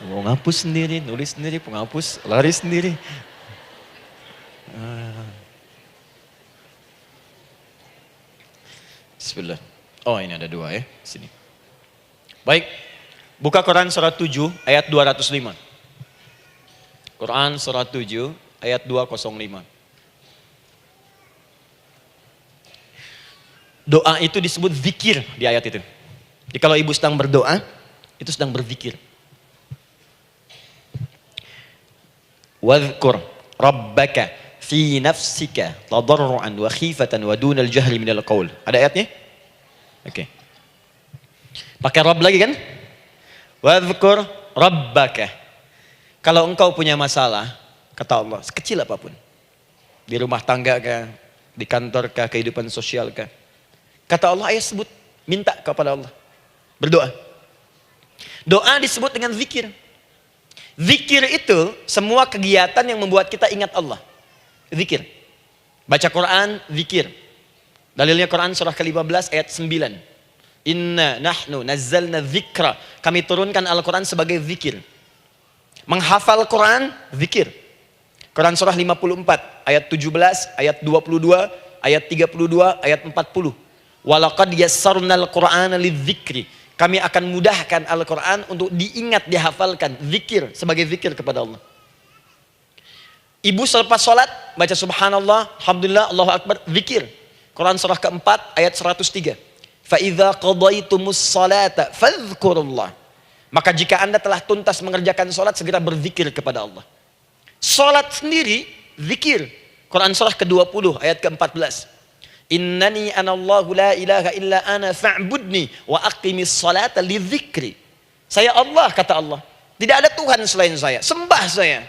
Mau ngapus sendiri, nulis sendiri, penghapus, lari sendiri. Bismillah. Oh ini ada dua ya. Sini. Baik. Buka Quran surah 7 ayat 205. Quran surah 7 ayat 205. Doa itu disebut zikir di ayat itu. Jadi kalau ibu sedang berdoa, itu sedang berzikir. Wadhkur rabbaka fi nafsika tadarruan wa khifatan wa dunal jahri minal qaul. Ada ayatnya? Oke. Pakai Rabb lagi kan? Wadhkur rabbaka. Kalau engkau punya masalah, kata Allah, sekecil apapun. Di rumah tangga kah, di kantor kah, kehidupan sosial kah. Kata Allah, ayo sebut, minta kepada Allah. Berdoa. Doa disebut dengan zikir. Zikir itu semua kegiatan yang membuat kita ingat Allah. Zikir. Baca Quran, zikir. Dalilnya Quran surah ke-15 ayat 9. Inna nahnu nazzalna dzikra. Kami turunkan Al-Quran sebagai zikir. Menghafal Quran, zikir. Quran surah 54 ayat 17, ayat 22, ayat 32, ayat 40. Walaqad yassarnal Qur'ana lidzikri. Kami akan mudahkan Al-Quran untuk diingat, dihafalkan. Zikir, sebagai zikir kepada Allah. Ibu selepas sholat, baca subhanallah, alhamdulillah, Allahu Akbar, zikir. Quran surah keempat, ayat 103. فَإِذَا قَضَيْتُمُ الصَّلَاةَ فَاذْكُرُوا اللَّهَ. Maka jika anda telah tuntas mengerjakan sholat, segera berzikir kepada Allah. Sholat sendiri, zikir. Quran surah ke-20, ayat ke-14. Innani anallahu la ilaha illa ana fa'budni wa aqimis salata lidzikri. Saya Allah, kata Allah. Tidak ada Tuhan selain saya. Sembah saya.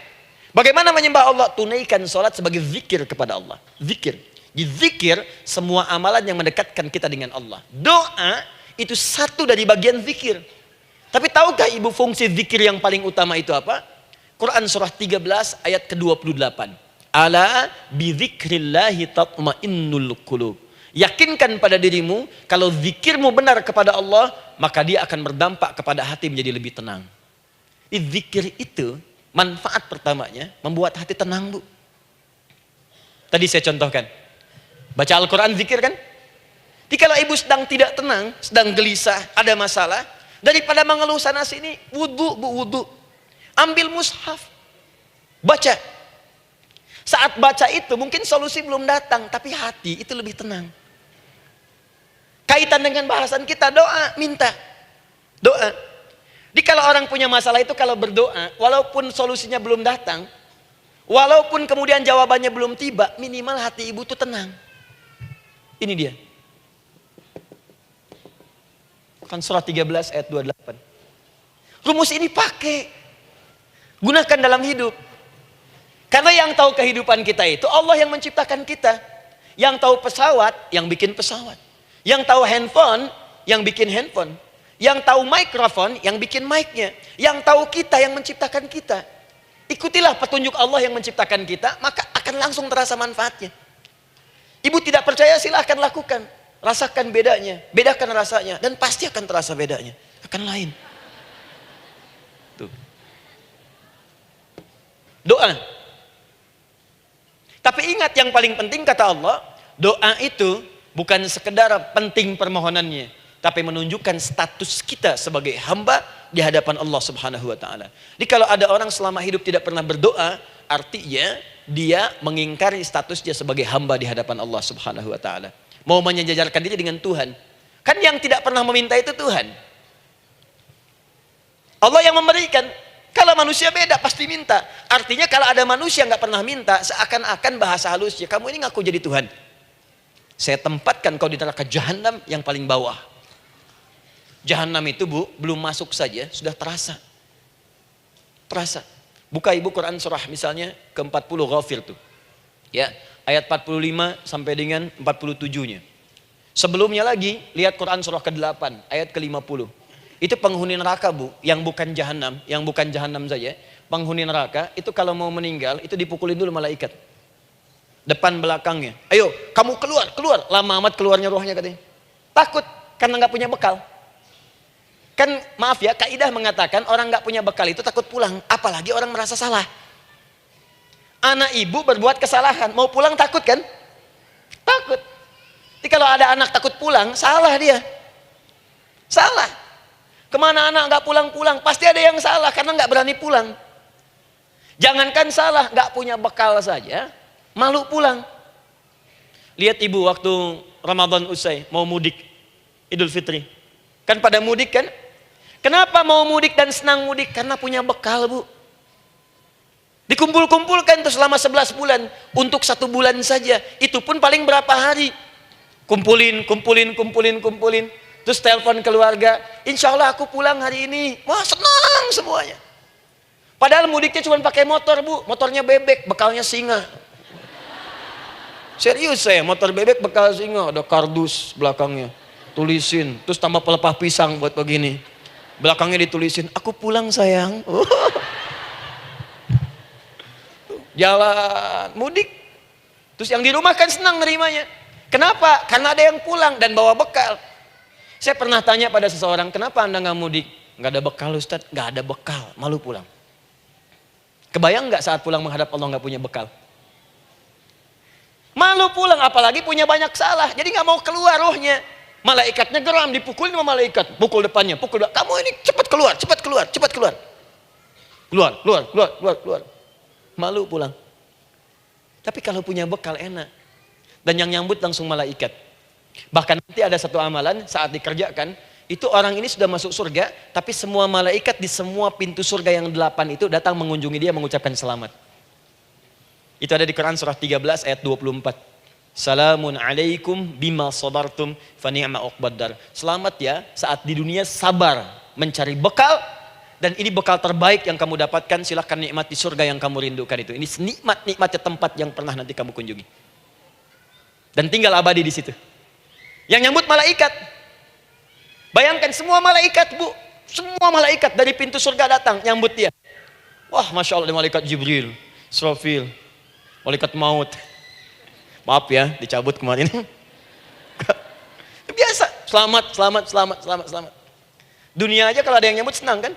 Bagaimana menyembah Allah? Tunaikan salat sebagai zikir kepada Allah. Zikir. Di zikir semua amalan yang mendekatkan kita dengan Allah. Doa itu satu dari bagian zikir. Tapi tahukah ibu fungsi zikir yang paling utama itu apa? Quran surah 13 ayat ke-28. Ala bidzikrillahi tatmainnul qulub. Yakinkan pada dirimu, kalau zikirmu benar kepada Allah, maka dia akan berdampak kepada hati menjadi lebih tenang. Zikir itu, manfaat pertamanya, membuat hati tenang, Bu. Tadi saya contohkan. Baca Al-Quran, zikir kan? Jadi kalau ibu sedang tidak tenang, sedang gelisah, ada masalah, daripada mengeluh sana sini, wudu, Bu, wudu. Ambil mushaf, baca. Saat baca itu mungkin solusi belum datang, tapi hati itu lebih tenang. Kaitan dengan bahasan kita, doa, minta. Doa. Jadi kalau orang punya masalah itu kalau berdoa, walaupun solusinya belum datang, walaupun kemudian jawabannya belum tiba, minimal hati ibu itu tenang. Ini dia. Kan surah 13 ayat 28. Rumus ini pakai. Gunakan dalam hidup. Karena yang tahu kehidupan kita itu Allah yang menciptakan kita. Yang tahu pesawat, yang bikin pesawat. Yang tahu handphone, yang bikin handphone. Yang tahu mikrofon, yang bikin mic-nya. Yang tahu kita, yang menciptakan kita. Ikutilah petunjuk Allah yang menciptakan kita, maka akan langsung terasa manfaatnya. Ibu tidak percaya, silahkan lakukan. Rasakan bedanya, bedakan rasanya, dan pasti akan terasa bedanya. Akan lain. Tuh. Doa. Tapi ingat, yang paling penting kata Allah, doa itu bukan sekedar penting permohonannya, tapi menunjukkan status kita sebagai hamba di hadapan Allah Subhanahu wa taala. Jadi kalau ada orang selama hidup tidak pernah berdoa, artinya dia mengingkari statusnya sebagai hamba di hadapan Allah Subhanahu wa taala. Mau menyejajarkan diri dengan Tuhan. Kan yang tidak pernah meminta itu Tuhan. Allah yang memberikan. Kalau manusia beda pasti minta. Artinya kalau ada manusia nggak pernah minta, seakan-akan bahasa halusnya, kamu ini ngaku jadi Tuhan. Saya tempatkan kau di neraka jahanam yang paling bawah. Jahanam itu, Bu, belum masuk saja sudah terasa. Terasa. Buka ibu Quran surah misalnya ke-40 Ghafir tuh. Ya, ayat 45 sampai dengan 47-nya. Sebelumnya lagi lihat Quran surah ke-8 ayat ke-50. Itu penghuni neraka, Bu, yang bukan jahanam saja. Penghuni neraka itu kalau mau meninggal itu dipukulin dulu malaikat. Depan belakangnya. Ayo, kamu keluar. Lama amat keluarnya rohnya katanya. Takut karena nggak punya bekal. Kan maaf ya, kaidah mengatakan orang nggak punya bekal itu takut pulang, apalagi orang merasa salah. Anak ibu berbuat kesalahan, mau pulang takut kan? Takut. Jadi kalau ada anak takut pulang, salah dia. Salah. Kemana anak nggak pulang-pulang, pasti ada yang salah karena nggak berani pulang. Jangankan salah, nggak punya bekal saja, malu pulang. Lihat ibu waktu Ramadan usai, mau mudik, Idul Fitri. Kan pada mudik kan? Kenapa mau mudik dan senang mudik? Karena punya bekal, Bu. Dikumpul-kumpulkan tuh selama 11 bulan. Untuk 1 bulan saja. Itu pun paling berapa hari. Kumpulin. Terus telepon keluarga, insya Allah aku pulang hari ini. Wah, senang semuanya. Padahal mudiknya cuma pakai motor, Bu. Motornya bebek, bekalnya singa. Serius saya, motor bebek bekal singa. Ada kardus belakangnya. Tulisin, terus tambah pelepah pisang buat begini. Belakangnya ditulisin, aku pulang sayang. Jalan, mudik. Terus yang di rumah kan senang nerimanya. Kenapa? Karena ada yang pulang dan bawa bekal. Saya pernah tanya pada seseorang, kenapa anda nggak mudik? Nggak ada bekal Ustadz, nggak ada bekal, malu pulang. Kebayang nggak saat pulang menghadap Allah nggak punya bekal? Malu pulang, apalagi punya banyak salah, jadi nggak mau keluar rohnya. Malaikatnya geram, dipukulin sama malaikat, pukul depannya, pukul depan. Kamu ini cepat keluar. Keluar. Malu pulang. Tapi kalau punya bekal enak. Dan yang nyambut langsung malaikat. Bahkan nanti ada satu amalan saat dikerjakan, itu orang ini sudah masuk surga, tapi semua malaikat di semua pintu surga yang 8 itu datang mengunjungi dia mengucapkan selamat. Itu ada di Quran surah 13 ayat 24. Salamun alaikum bima sabartum fa ni'ma uqbaddar. Selamat ya saat di dunia sabar mencari bekal, dan ini bekal terbaik yang kamu dapatkan, silahkan nikmati surga yang kamu rindukan itu. Ini nikmatnya tempat yang pernah nanti kamu kunjungi. Dan tinggal abadi di situ. Yang nyambut malaikat. Bayangkan semua malaikat, Bu. Semua malaikat dari pintu surga datang nyambut dia. Wah, Masya Allah, ada malaikat Jibril, Israfil, malaikat maut. Maaf ya, dicabut kemarin. Biasa, selamat. Dunia aja kalau ada yang nyambut senang kan?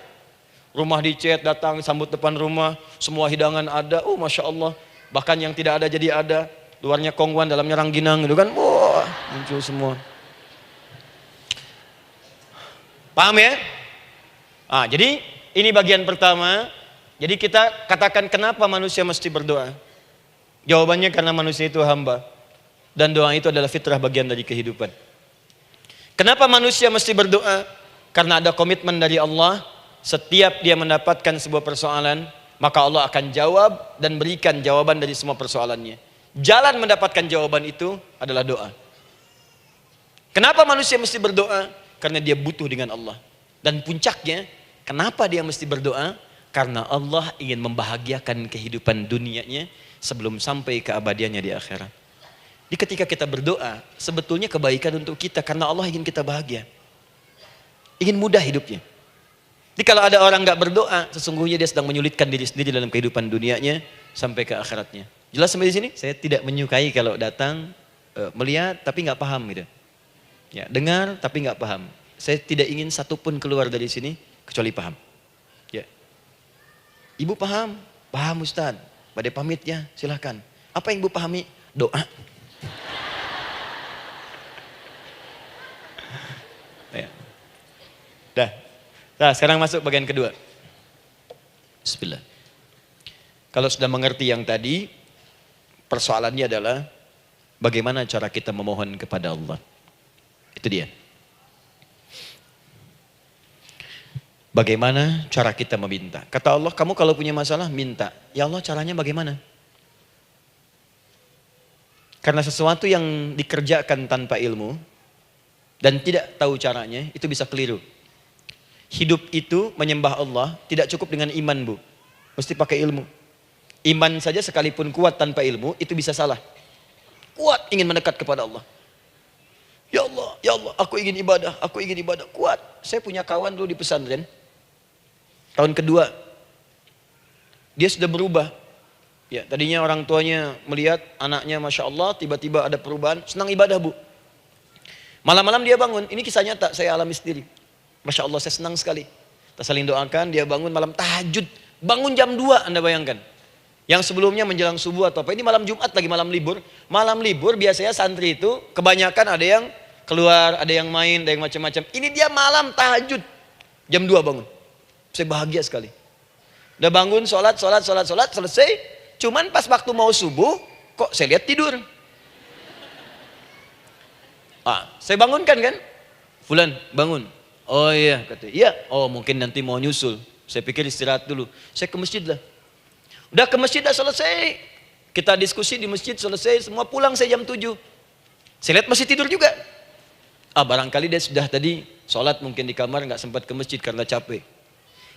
Rumah dicet, datang, sambut depan rumah, semua hidangan ada, Masya Allah. Bahkan yang tidak ada jadi ada. Luarnya kongwan, dalamnya rangginang gitu kan. Wah, muncul semua. Paham ya? Jadi ini bagian pertama. Jadi kita katakan kenapa manusia mesti berdoa. Jawabannya karena manusia itu hamba. Dan doa itu adalah fitrah bagian dari kehidupan. Kenapa manusia mesti berdoa? Karena ada komitmen dari Allah. Setiap dia mendapatkan sebuah persoalan, maka Allah akan jawab dan berikan jawaban dari semua persoalannya. Jalan mendapatkan jawaban itu adalah doa. Kenapa manusia mesti berdoa? Karena dia butuh dengan Allah. Dan puncaknya, kenapa dia mesti berdoa? Karena Allah ingin membahagiakan kehidupan dunianya sebelum sampai keabadiannya di akhirat. Jadi ketika kita berdoa, sebetulnya kebaikan untuk kita karena Allah ingin kita bahagia. Ingin mudah hidupnya. Jadi kalau ada orang nggak berdoa, sesungguhnya dia sedang menyulitkan diri sendiri dalam kehidupan dunianya sampai ke akhiratnya. Jelas sampai di sini? Saya tidak menyukai kalau datang melihat tapi nggak paham gitu. Ya, dengar tapi nggak paham. Saya tidak ingin satupun keluar dari sini kecuali paham. Ya. Ibu paham? Paham Ustaz. Badai pamit ya, silahkan. Apa yang ibu pahami? Doa. Ya. Dah. Nah, sekarang masuk bagian kedua. Bismillah. Kalau sudah mengerti yang tadi, persoalannya adalah bagaimana cara kita memohon kepada Allah. Itu dia. Bagaimana cara kita meminta? Kata Allah, kamu kalau punya masalah, minta. Ya Allah, caranya bagaimana? Karena sesuatu yang dikerjakan tanpa ilmu dan tidak tahu caranya, itu bisa keliru. Hidup itu menyembah Allah tidak cukup dengan iman, Bu. Mesti pakai ilmu. Iman saja sekalipun kuat tanpa ilmu, itu bisa salah. Kuat ingin mendekat kepada Allah. Ya Allah, aku ingin ibadah. Kuat. Saya punya kawan dulu di pesantren. Tahun kedua, dia sudah berubah. Ya, tadinya orang tuanya melihat anaknya, Masya Allah, tiba-tiba ada perubahan, senang ibadah, Bu. Malam-malam dia bangun, ini kisah nyata, saya alami sendiri. Masya Allah, saya senang sekali. Kita saling doakan, dia bangun malam tahajud. Bangun jam 2, Anda bayangkan. Yang sebelumnya menjelang subuh atau apa, ini malam Jumat lagi, malam libur. Malam libur biasanya santri itu, kebanyakan ada yang keluar, ada yang main, ada yang macam-macam. Ini dia malam tahajud, jam 2 bangun. Saya bahagia sekali. Udah bangun, sholat, selesai. Cuman pas waktu mau subuh, kok saya lihat tidur. Saya bangunkan kan. Fulan, bangun. Oh iya, kata iya. Oh mungkin nanti mau nyusul. Saya pikir istirahat dulu. Saya ke masjid lah. Udah ke masjid dah selesai. Kita diskusi di masjid selesai. Semua pulang saya jam 7. Saya lihat masih tidur juga. Barangkali dia sudah tadi sholat mungkin di kamar, nggak sempat ke masjid karena capek.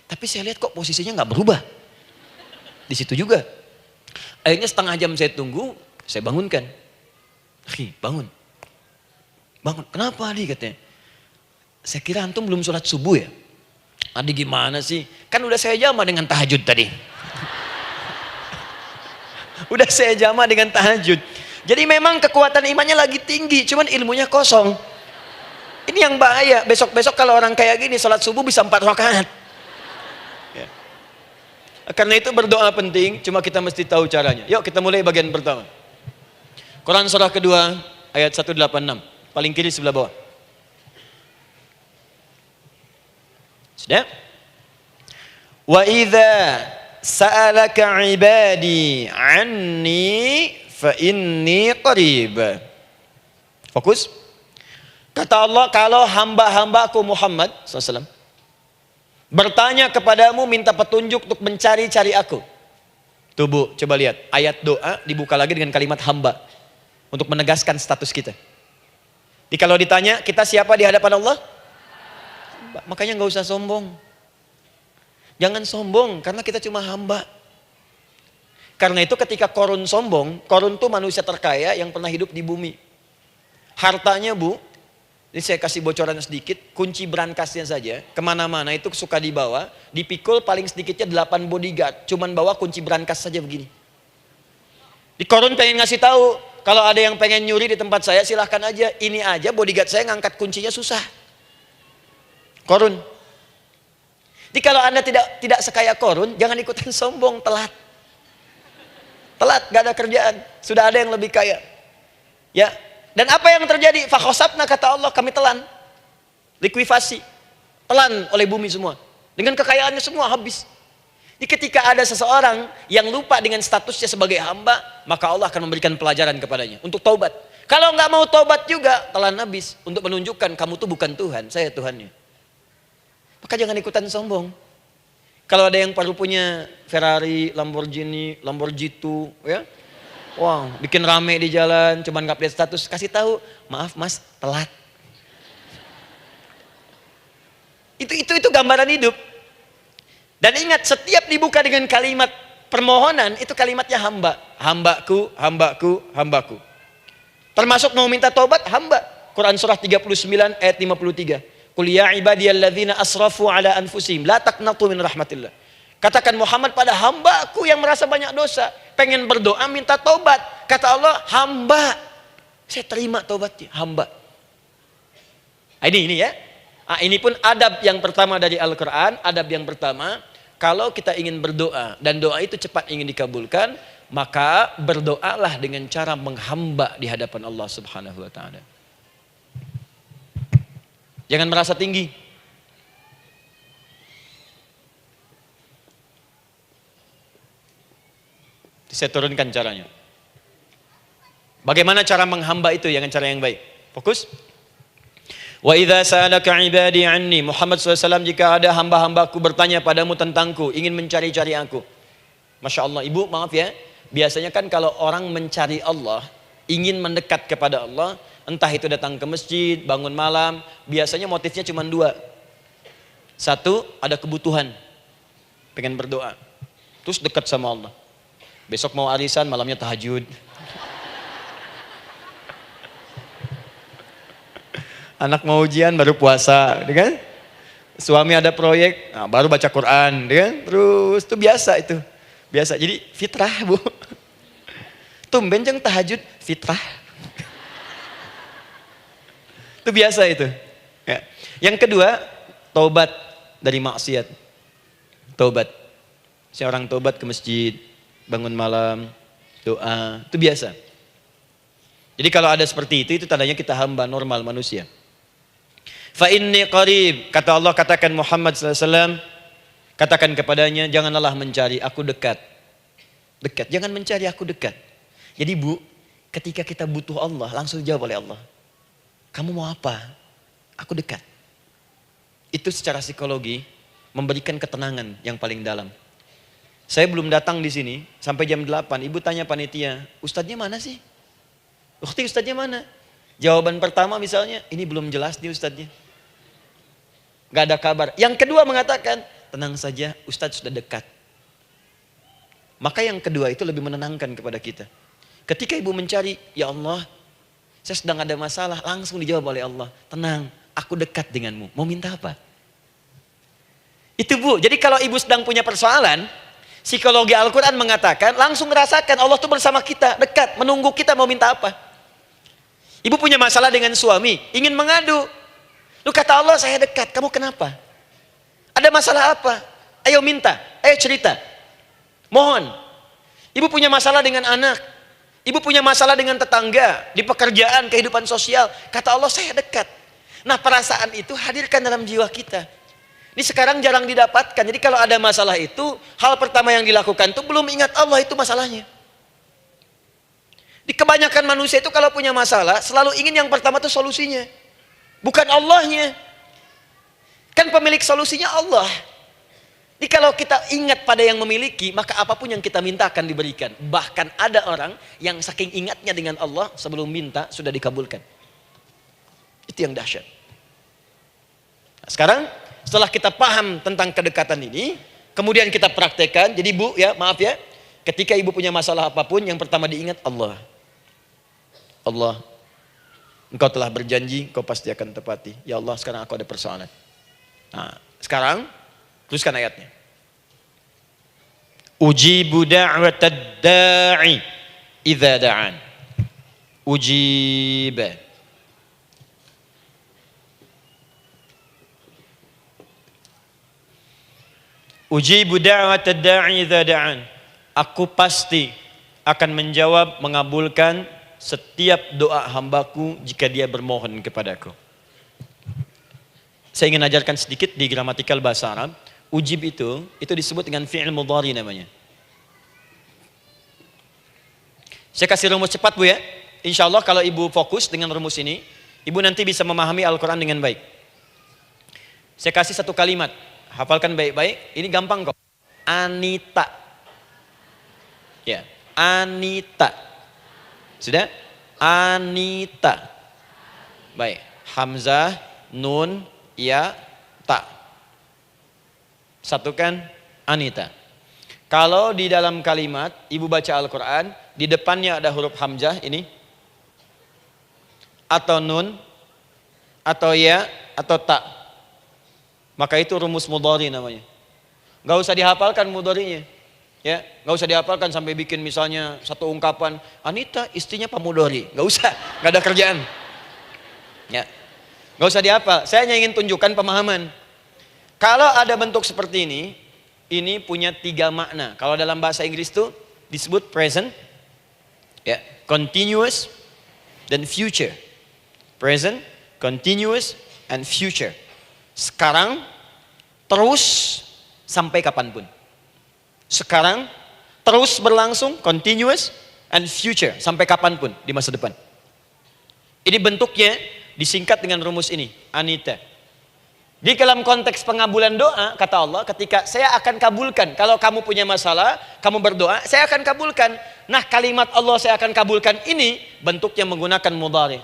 Tapi saya lihat kok posisinya nggak berubah. Di situ juga. Akhirnya setengah jam saya tunggu, saya bangunkan. Bangun. Kenapa Adi katanya? Saya kira antum belum sholat subuh ya? Adi gimana sih? Kan udah saya jama dengan tahajud tadi. Udah saya jama dengan tahajud. Jadi memang kekuatan imannya lagi tinggi, cuman ilmunya kosong. Ini yang bahaya. Besok-besok kalau orang kayak gini sholat subuh bisa 4 rakaat. Ya. Karena itu berdoa penting, cuma kita mesti tahu caranya. Yuk kita mulai bagian pertama. Quran surah kedua ayat 186. Paling kiri sebelah bawah. Sudah? Wa idza sa'alaka 'ibadi 'anni fa inni qarib. Fokus. Kata Allah, kalau hamba-hambaku Muhammad SAW bertanya kepadamu, minta petunjuk untuk mencari-cari aku. Tuh Bu, coba lihat. Ayat doa dibuka lagi dengan kalimat hamba. Untuk menegaskan status kita. Jadi kalau ditanya, kita siapa di hadapan Allah? Makanya nggak usah sombong. Jangan sombong, karena kita cuma hamba. Karena itu ketika Korun sombong, Korun tuh manusia terkaya yang pernah hidup di bumi. Hartanya Bu, Ini saya kasih bocoran sedikit, kunci berangkasnya saja, kemana-mana itu suka dibawa, dipikul paling sedikitnya 8 bodyguard, cuman bawa kunci berangkas saja begini. Di Korun pengen ngasih tahu, kalau ada yang pengen nyuri di tempat saya silahkan aja, ini aja bodyguard saya ngangkat kuncinya susah. Korun. Jadi kalau Anda tidak sekaya Korun, jangan ikutan sombong, telat. Telat, gak ada kerjaan, sudah ada yang lebih kaya. Ya. Dan apa yang terjadi? Fakhosabna, kata Allah, kami telan. Likuifasi. Telan oleh bumi semua. Dengan kekayaannya semua habis. Jadi ketika ada seseorang yang lupa dengan statusnya sebagai hamba, maka Allah akan memberikan pelajaran kepadanya untuk taubat. Kalau nggak mau taubat juga, telan habis. Untuk menunjukkan kamu tuh bukan Tuhan, saya Tuhannya. Maka jangan ikutan sombong. Kalau ada yang baru punya Ferrari, Lamborghini, Lamborghini, ya, wow, bikin rame di jalan, cuman nggak update status, kasih tahu, maaf mas, telat. Itu gambaran hidup. Dan ingat, setiap dibuka dengan kalimat permohonan, itu kalimatnya hamba. Hambaku, hambaku, hambaku. Termasuk mau minta tobat, hamba. Quran surah 39 ayat 53. Qul ya ibadiyalladzina asrafu ala anfusihim la taqnatu min rahmatillah. Katakan Muhammad pada hambaku yang merasa banyak dosa, pengen berdoa minta taubat. Kata Allah, hamba. Saya terima taubatnya, hamba. Ini ya. Ini pun adab yang pertama dari Al-Quran. Adab yang pertama, kalau kita ingin berdoa dan doa itu cepat ingin dikabulkan, maka berdoalah dengan cara menghamba di hadapan Allah Subhanahu wa taala. Jangan merasa tinggi. Saya turunkan caranya. Bagaimana cara menghamba itu dengan cara yang baik? Fokus. Wa idza sa'alaka 'ibadi 'anni, Muhammad SAW, jika ada hamba-hambaku bertanya padamu tentangku, ingin mencari-cari aku. Masya Allah, ibu maaf ya, biasanya kan kalau orang mencari Allah, ingin mendekat kepada Allah, entah itu datang ke masjid, bangun malam, biasanya motifnya cuma dua. Satu, ada kebutuhan, pengen berdoa, terus dekat sama Allah. Besok mau arisan, malamnya tahajud. Anak mau ujian, baru puasa, kan? Suami ada proyek, nah, baru baca Quran, kan? Terus itu biasa itu, biasa. Jadi fitrah bu. Tumben jeng tahajud, fitrah. Itu biasa itu. Ya. Yang kedua, taubat dari maksiat. Taubat. Seorang taubat ke masjid, bangun malam, doa, itu biasa. Jadi kalau ada seperti itu tandanya kita hamba normal manusia. Fa inni qarib, kata Allah, katakan Muhammad SAW, katakan kepadanya, janganlah mencari, aku dekat. Dekat, jangan mencari, aku dekat. Jadi bu, ketika kita butuh Allah, langsung jawab oleh Allah. Kamu mau apa? Aku dekat. Itu secara psikologi memberikan ketenangan yang paling dalam. Saya belum datang di sini sampai jam 8. Ibu tanya panitia, ustadznya mana sih? Ukti, ustadznya mana? Jawaban pertama misalnya, ini belum jelas nih ustadznya. Gak ada kabar. Yang kedua mengatakan, tenang saja, ustadz sudah dekat. Maka yang kedua itu lebih menenangkan kepada kita. Ketika ibu mencari, ya Allah, saya sedang ada masalah, langsung dijawab oleh Allah. Tenang, aku dekat denganmu. Mau minta apa? Itu bu, jadi kalau ibu sedang punya persoalan, psikologi Al-Quran mengatakan, langsung merasakan Allah tuh bersama kita, dekat, menunggu kita mau minta apa. Ibu punya masalah dengan suami, ingin mengadu. Lu kata Allah, saya dekat, kamu kenapa? Ada masalah apa? Ayo minta, ayo cerita. Mohon. Ibu punya masalah dengan anak. Ibu punya masalah dengan tetangga, di pekerjaan, kehidupan sosial. Kata Allah, saya dekat. Nah perasaan itu hadirkan dalam jiwa kita. Ini sekarang jarang didapatkan. Jadi kalau ada masalah itu, hal pertama yang dilakukan itu belum ingat Allah itu masalahnya. Di kebanyakan manusia itu kalau punya masalah, selalu ingin yang pertama itu solusinya. Bukan Allahnya. Kan pemilik solusinya Allah. Jadi kalau kita ingat pada yang memiliki, maka apapun yang kita minta akan diberikan. Bahkan ada orang yang saking ingatnya dengan Allah, sebelum minta sudah dikabulkan. Itu yang dahsyat. Nah, sekarang setelah kita paham tentang kedekatan ini, kemudian kita praktekkan. Jadi bu, ya maaf ya, ketika ibu punya masalah apapun, yang pertama diingat Allah. Allah. Engkau telah berjanji, engkau pasti akan tepati. Ya Allah, sekarang aku ada persoalan. Nah, sekarang teruskan ayatnya. Ujibu da'watad da'i idza da'an. Ujiba. Ujibu da'watad da'i idza da'an. Aku pasti akan menjawab, mengabulkan setiap doa hambaku jika dia bermohon kepadaku. Saya ingin ajarkan sedikit di gramatikal bahasa Arab. Ujib itu disebut dengan fi'il mudhari namanya. Saya kasih rumus cepat Bu ya. Insya Allah kalau ibu fokus dengan rumus ini, ibu nanti bisa memahami Al-Quran dengan baik. Saya kasih satu kalimat, hafalkan baik-baik. Ini gampang kok. Anita. Ya, Anita. Sudah? Anita. Baik. Hamzah, nun, ya, ta. Satukan Anita. Kalau di dalam kalimat ibu baca Al-Quran, di depannya ada huruf hamzah ini, atau nun, atau ya, atau ta, maka itu rumus mudhari namanya. Gak usah dihafalkan mudharinya, ya, gak usah dihafalkan sampai bikin misalnya satu ungkapan Anita istrinya Pak Mudhari, gak usah, gak ada kerjaan, ya, gak usah dihafal. Saya hanya ingin tunjukkan pemahaman. Kalau ada bentuk seperti ini punya 3 makna. Kalau dalam bahasa Inggris itu disebut present, ya, continuous, dan future. Present, continuous, and future. Sekarang, terus, sampai kapanpun. Sekarang, terus berlangsung, continuous, and future, sampai kapanpun di masa depan. Ini bentuknya disingkat dengan rumus ini, Anita. Di dalam konteks pengabulan doa, kata Allah, ketika saya akan kabulkan. Kalau kamu punya masalah, kamu berdoa, saya akan kabulkan. Nah, kalimat Allah saya akan kabulkan ini bentuknya menggunakan mudhari.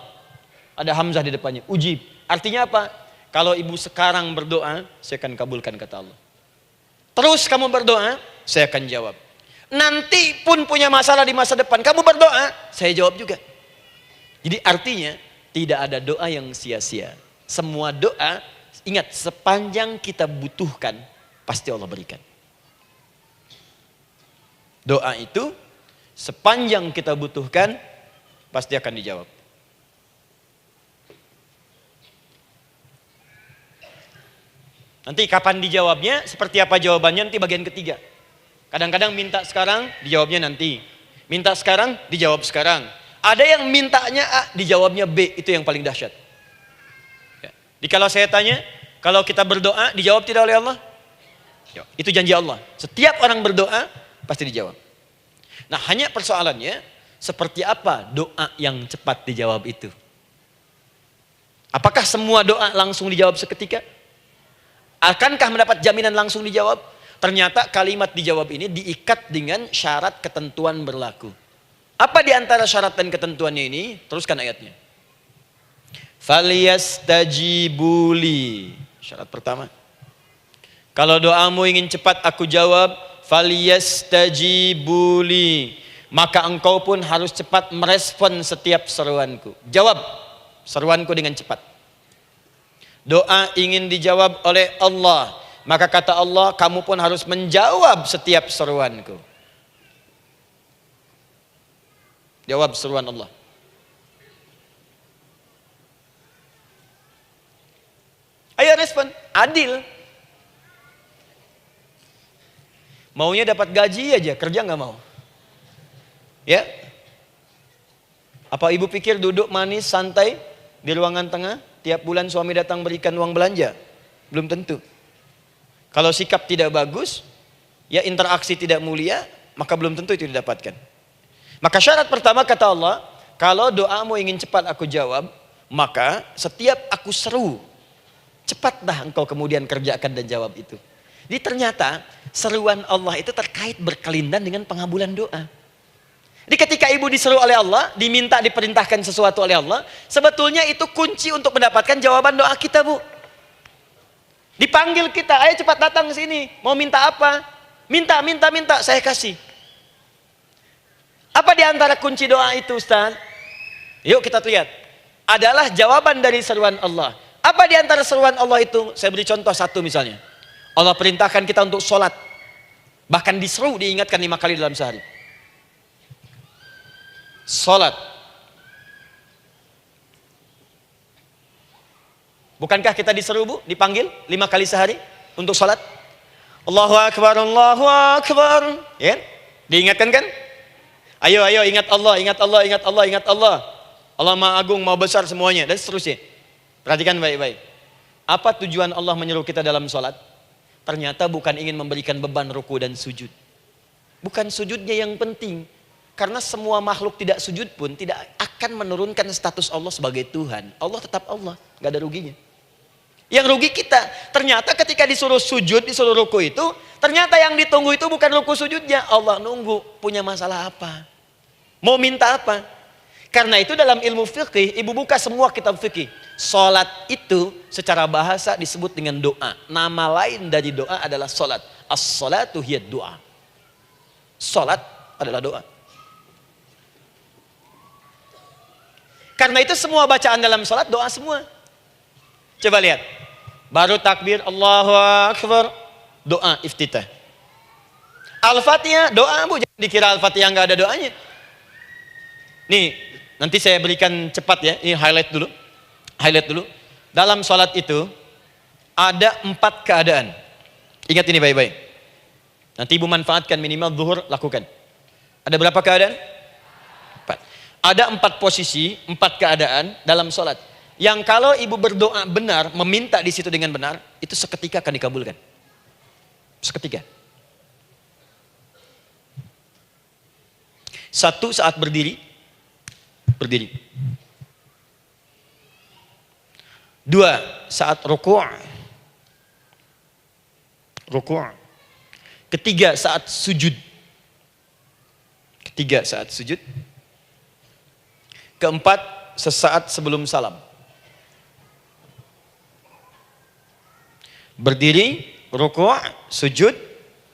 Ada hamzah di depannya, ujib. Artinya apa? Kalau ibu sekarang berdoa, saya akan kabulkan, kata Allah. Terus kamu berdoa, saya akan jawab. Nanti pun punya masalah di masa depan, kamu berdoa, saya jawab juga. Jadi artinya tidak ada doa yang sia-sia. Semua doa, ingat, sepanjang kita butuhkan, pasti Allah berikan. Doa itu, sepanjang kita butuhkan, pasti akan dijawab. Nanti kapan dijawabnya, seperti apa jawabannya, nanti bagian ketiga. Kadang-kadang minta sekarang, dijawabnya nanti. Minta sekarang, dijawab sekarang. Ada yang mintanya A, dijawabnya B, itu yang paling dahsyat. Jadi kalau saya tanya, kalau kita berdoa dijawab tidak oleh Allah? Itu janji Allah. Setiap orang berdoa pasti dijawab. Nah, hanya persoalannya seperti apa doa yang cepat dijawab itu? Apakah semua doa langsung dijawab seketika? Akankah mendapat jaminan langsung dijawab? Ternyata kalimat dijawab ini diikat dengan syarat ketentuan berlaku. Apa di antara syarat dan ketentuannya ini? Teruskan ayatnya. Faliyastajibuli. Syarat pertama. Kalau doamu ingin cepat aku jawab, faliyastajibuli. Maka engkau pun harus cepat merespon setiap seruanku. Jawab seruanku dengan cepat. Doa ingin dijawab oleh Allah, maka kata Allah, kamu pun harus menjawab setiap seruanku. Jawab seruan Allah. Ayo respon, adil. Maunya dapat gaji aja, kerja nggak mau. Ya? Apa ibu pikir duduk manis, santai di ruangan tengah, tiap bulan suami datang berikan uang belanja? Belum tentu. Kalau sikap tidak bagus, ya interaksi tidak mulia, maka belum tentu itu didapatkan. Maka syarat pertama kata Allah, kalau doamu ingin cepat aku jawab, maka setiap aku seru, cepatlah engkau kemudian kerjakan dan jawab itu. Jadi ternyata seruan Allah itu terkait berkelindan dengan pengabulan doa. Jadi ketika ibu diseru oleh Allah, diminta diperintahkan sesuatu oleh Allah, sebetulnya itu kunci untuk mendapatkan jawaban doa kita, Bu. Dipanggil kita, ayo cepat datang ke sini, mau minta apa? Minta, saya kasih. Apa di antara kunci doa itu, Ustaz? Yuk kita lihat. adalah jawaban dari seruan Allah. Apa di antara seruan Allah itu? Saya beri contoh satu misalnya. Allah perintahkan kita untuk sholat. Bahkan diseru, diingatkan 5 kali dalam sehari. Sholat. Bukankah kita diseru, Bu? Dipanggil 5 kali sehari untuk sholat? Allahu Akbar, Allahu Akbar. Ya? Diingatkan kan? Ayo, ayo, ingat Allah, ingat Allah, ingat Allah, ingat Allah. Allah Maha Agung, Maha Besar semuanya. Dan seterusnya. Perhatikan baik-baik. Apa tujuan Allah menyeru kita dalam sholat? Ternyata bukan ingin memberikan beban ruku dan sujud. Bukan sujudnya yang penting. Karena semua makhluk tidak sujud pun tidak akan menurunkan status Allah sebagai Tuhan. Allah tetap Allah, gak ada ruginya. Yang rugi kita. Ternyata ketika disuruh sujud, disuruh ruku itu, ternyata yang ditunggu itu bukan ruku sujudnya. Allah nunggu, punya masalah apa? Mau minta apa? Karena itu dalam ilmu fikih, ibu buka semua kitab fikih. Salat itu secara bahasa disebut dengan doa. Nama lain dari doa adalah salat. As-salatu hiya doa. Salat adalah doa. Karena itu semua bacaan dalam salat doa semua. Coba lihat. Baru takbir Allahu Akbar, doa iftitah. Al-Fatihah doa, Bu. Jangan dikira Al-Fatihah nggak ada doanya. Nih, nanti saya berikan cepat ya. Ini highlight dulu. Highlight dulu. Dalam salat itu ada 4 keadaan. Ingat ini baik-baik. Nanti Ibu manfaatkan minimal zuhur lakukan. Ada berapa keadaan? 4. Ada 4 posisi, 4 keadaan dalam salat. Yang kalau ibu berdoa benar, meminta di situ dengan benar, itu seketika akan dikabulkan. Seketika. 1 saat berdiri. Berdiri. 2 saat ruku'. Ruku'. 3 saat sujud. 3 saat sujud. 4 sesaat sebelum salam. Berdiri, ruku', sujud,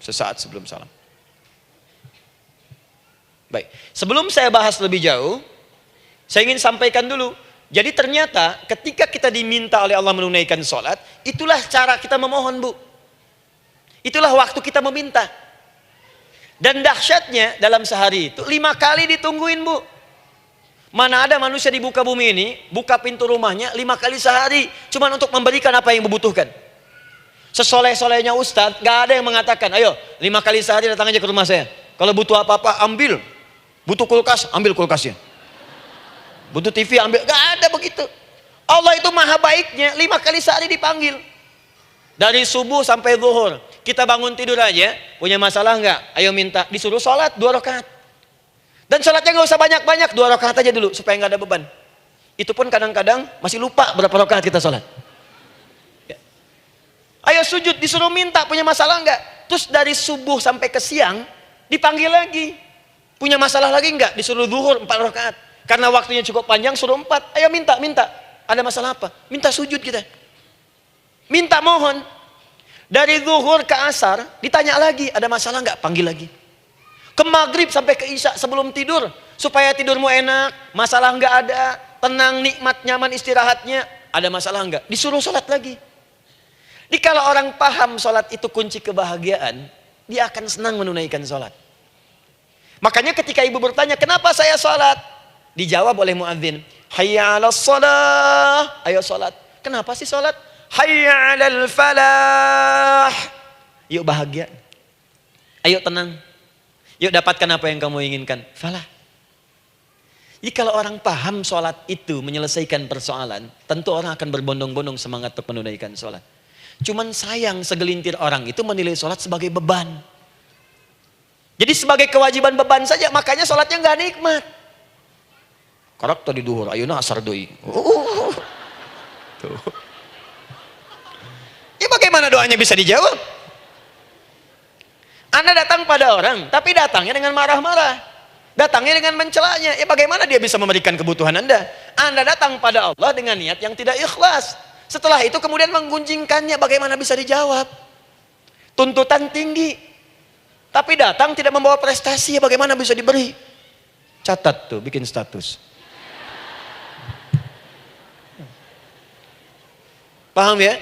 sesaat sebelum salam. Baik, sebelum saya bahas lebih jauh, saya ingin sampaikan dulu. Jadi ternyata ketika kita diminta oleh Allah menunaikan sholat, itulah cara kita memohon, Bu. Itulah waktu kita meminta. Dan dahsyatnya dalam sehari itu 5 kali ditungguin, Bu. Mana ada manusia di muka bumi ini, buka pintu rumahnya 5 kali sehari, cuma untuk memberikan apa yang dibutuhkan. Sesoleh-solehnya Ustadz, gak ada yang mengatakan, ayo 5 kali sehari datang aja ke rumah saya. Kalau butuh apa-apa ambil. Butuh kulkas, ambil kulkasnya. Butuh TV, ambil. Gak ada begitu. Allah itu maha baiknya, 5 kali sehari dipanggil. Dari subuh sampai zuhur. Kita bangun tidur aja, punya masalah gak? Ayo minta, disuruh sholat 2 rakaat. Dan sholatnya gak usah banyak-banyak, 2 rakaat aja dulu, supaya gak ada beban. Itu pun kadang-kadang masih lupa berapa rakaat kita sholat. Ayo sujud, disuruh minta, punya masalah enggak? Terus dari subuh sampai ke siang, dipanggil lagi. Punya masalah lagi enggak? Disuruh zuhur 4 rakaat. Karena waktunya cukup panjang, suruh 4. Ayo minta, minta. Ada masalah apa? Minta sujud kita. Minta mohon. Dari zuhur ke asar, ditanya lagi, ada masalah enggak? Panggil lagi. Ke maghrib sampai ke isya sebelum tidur. Supaya tidurmu enak, masalah enggak ada. Tenang, nikmat, nyaman istirahatnya. Ada masalah enggak? Disuruh sholat lagi. Jadi kalau orang paham sholat itu kunci kebahagiaan, dia akan senang menunaikan sholat. Makanya ketika ibu bertanya, kenapa saya sholat? Dijawab oleh muadzin, hayya 'alas shalah, ayo sholat. Kenapa sih sholat? Hayya 'alal falah. Yuk bahagia. Ayo tenang. Yuk dapatkan apa yang kamu inginkan. Falah. Jadi kalau orang paham sholat itu menyelesaikan persoalan, tentu orang akan berbondong-bondong semangat untuk menunaikan sholat. Cuman sayang segelintir orang itu menilai sholat sebagai beban. Jadi sebagai kewajiban beban saja, makanya sholatnya nggak nikmat. Karakter di duhur, ayeuna asar doi. Tuh. Ya bagaimana doanya bisa dijawab? Anda datang pada orang, tapi datangnya dengan marah-marah. Datangnya dengan mencelanya. Ya bagaimana dia bisa memberikan kebutuhan Anda? Anda datang pada Allah dengan niat yang tidak ikhlas. Setelah itu kemudian menggunjingkannya, bagaimana bisa dijawab? Tuntutan tinggi. Tapi datang tidak membawa prestasi, ya bagaimana bisa diberi? Catat tuh, bikin status. Paham ya?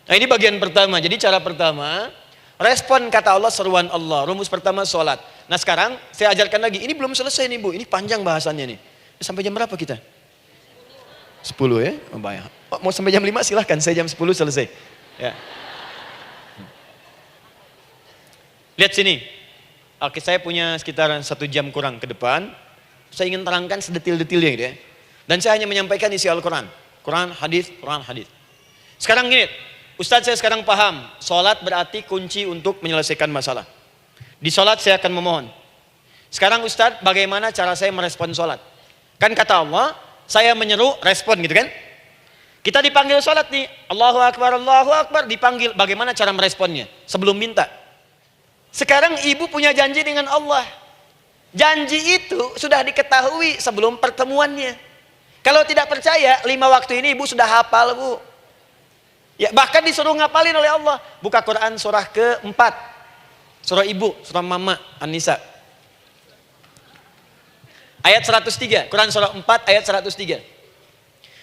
Nah ini bagian pertama. Jadi cara pertama, respon kata Allah, seruan Allah. Rumus pertama sholat. Nah sekarang saya ajarkan lagi. Ini belum selesai nih Bu. Ini panjang bahasannya nih. Sampai jam berapa kita? 10 ya? Oh, banyak. Oh, mau sampai jam 5 silahkan. Saya jam 10 selesai. Ya. Lihat sini. Oke, saya punya sekitar 1 jam kurang ke depan. Saya ingin terangkan sedetil-detilnya gitu ya. Dan saya hanya menyampaikan isi Al-Quran. Quran, hadis, Quran, hadis. Sekarang gini, Ustadz saya sekarang paham, sholat berarti kunci untuk menyelesaikan masalah. Di sholat saya akan memohon. Sekarang Ustadz, bagaimana cara saya merespon sholat? Kan kata Allah, saya menyeru, respon gitu kan? Kita dipanggil sholat nih, Allahu Akbar, dipanggil. Bagaimana cara meresponnya? Sebelum minta. Sekarang ibu punya janji dengan Allah. Janji itu sudah diketahui sebelum pertemuannya. Kalau tidak percaya, 5 waktu ini ibu sudah hafal Bu. Ya, bahkan disuruh ngapalin oleh Allah. Buka Quran surah ke-4. Surah ibu, surah mama, An-Nisa. Ayat 103. Quran surah 4 ayat 103.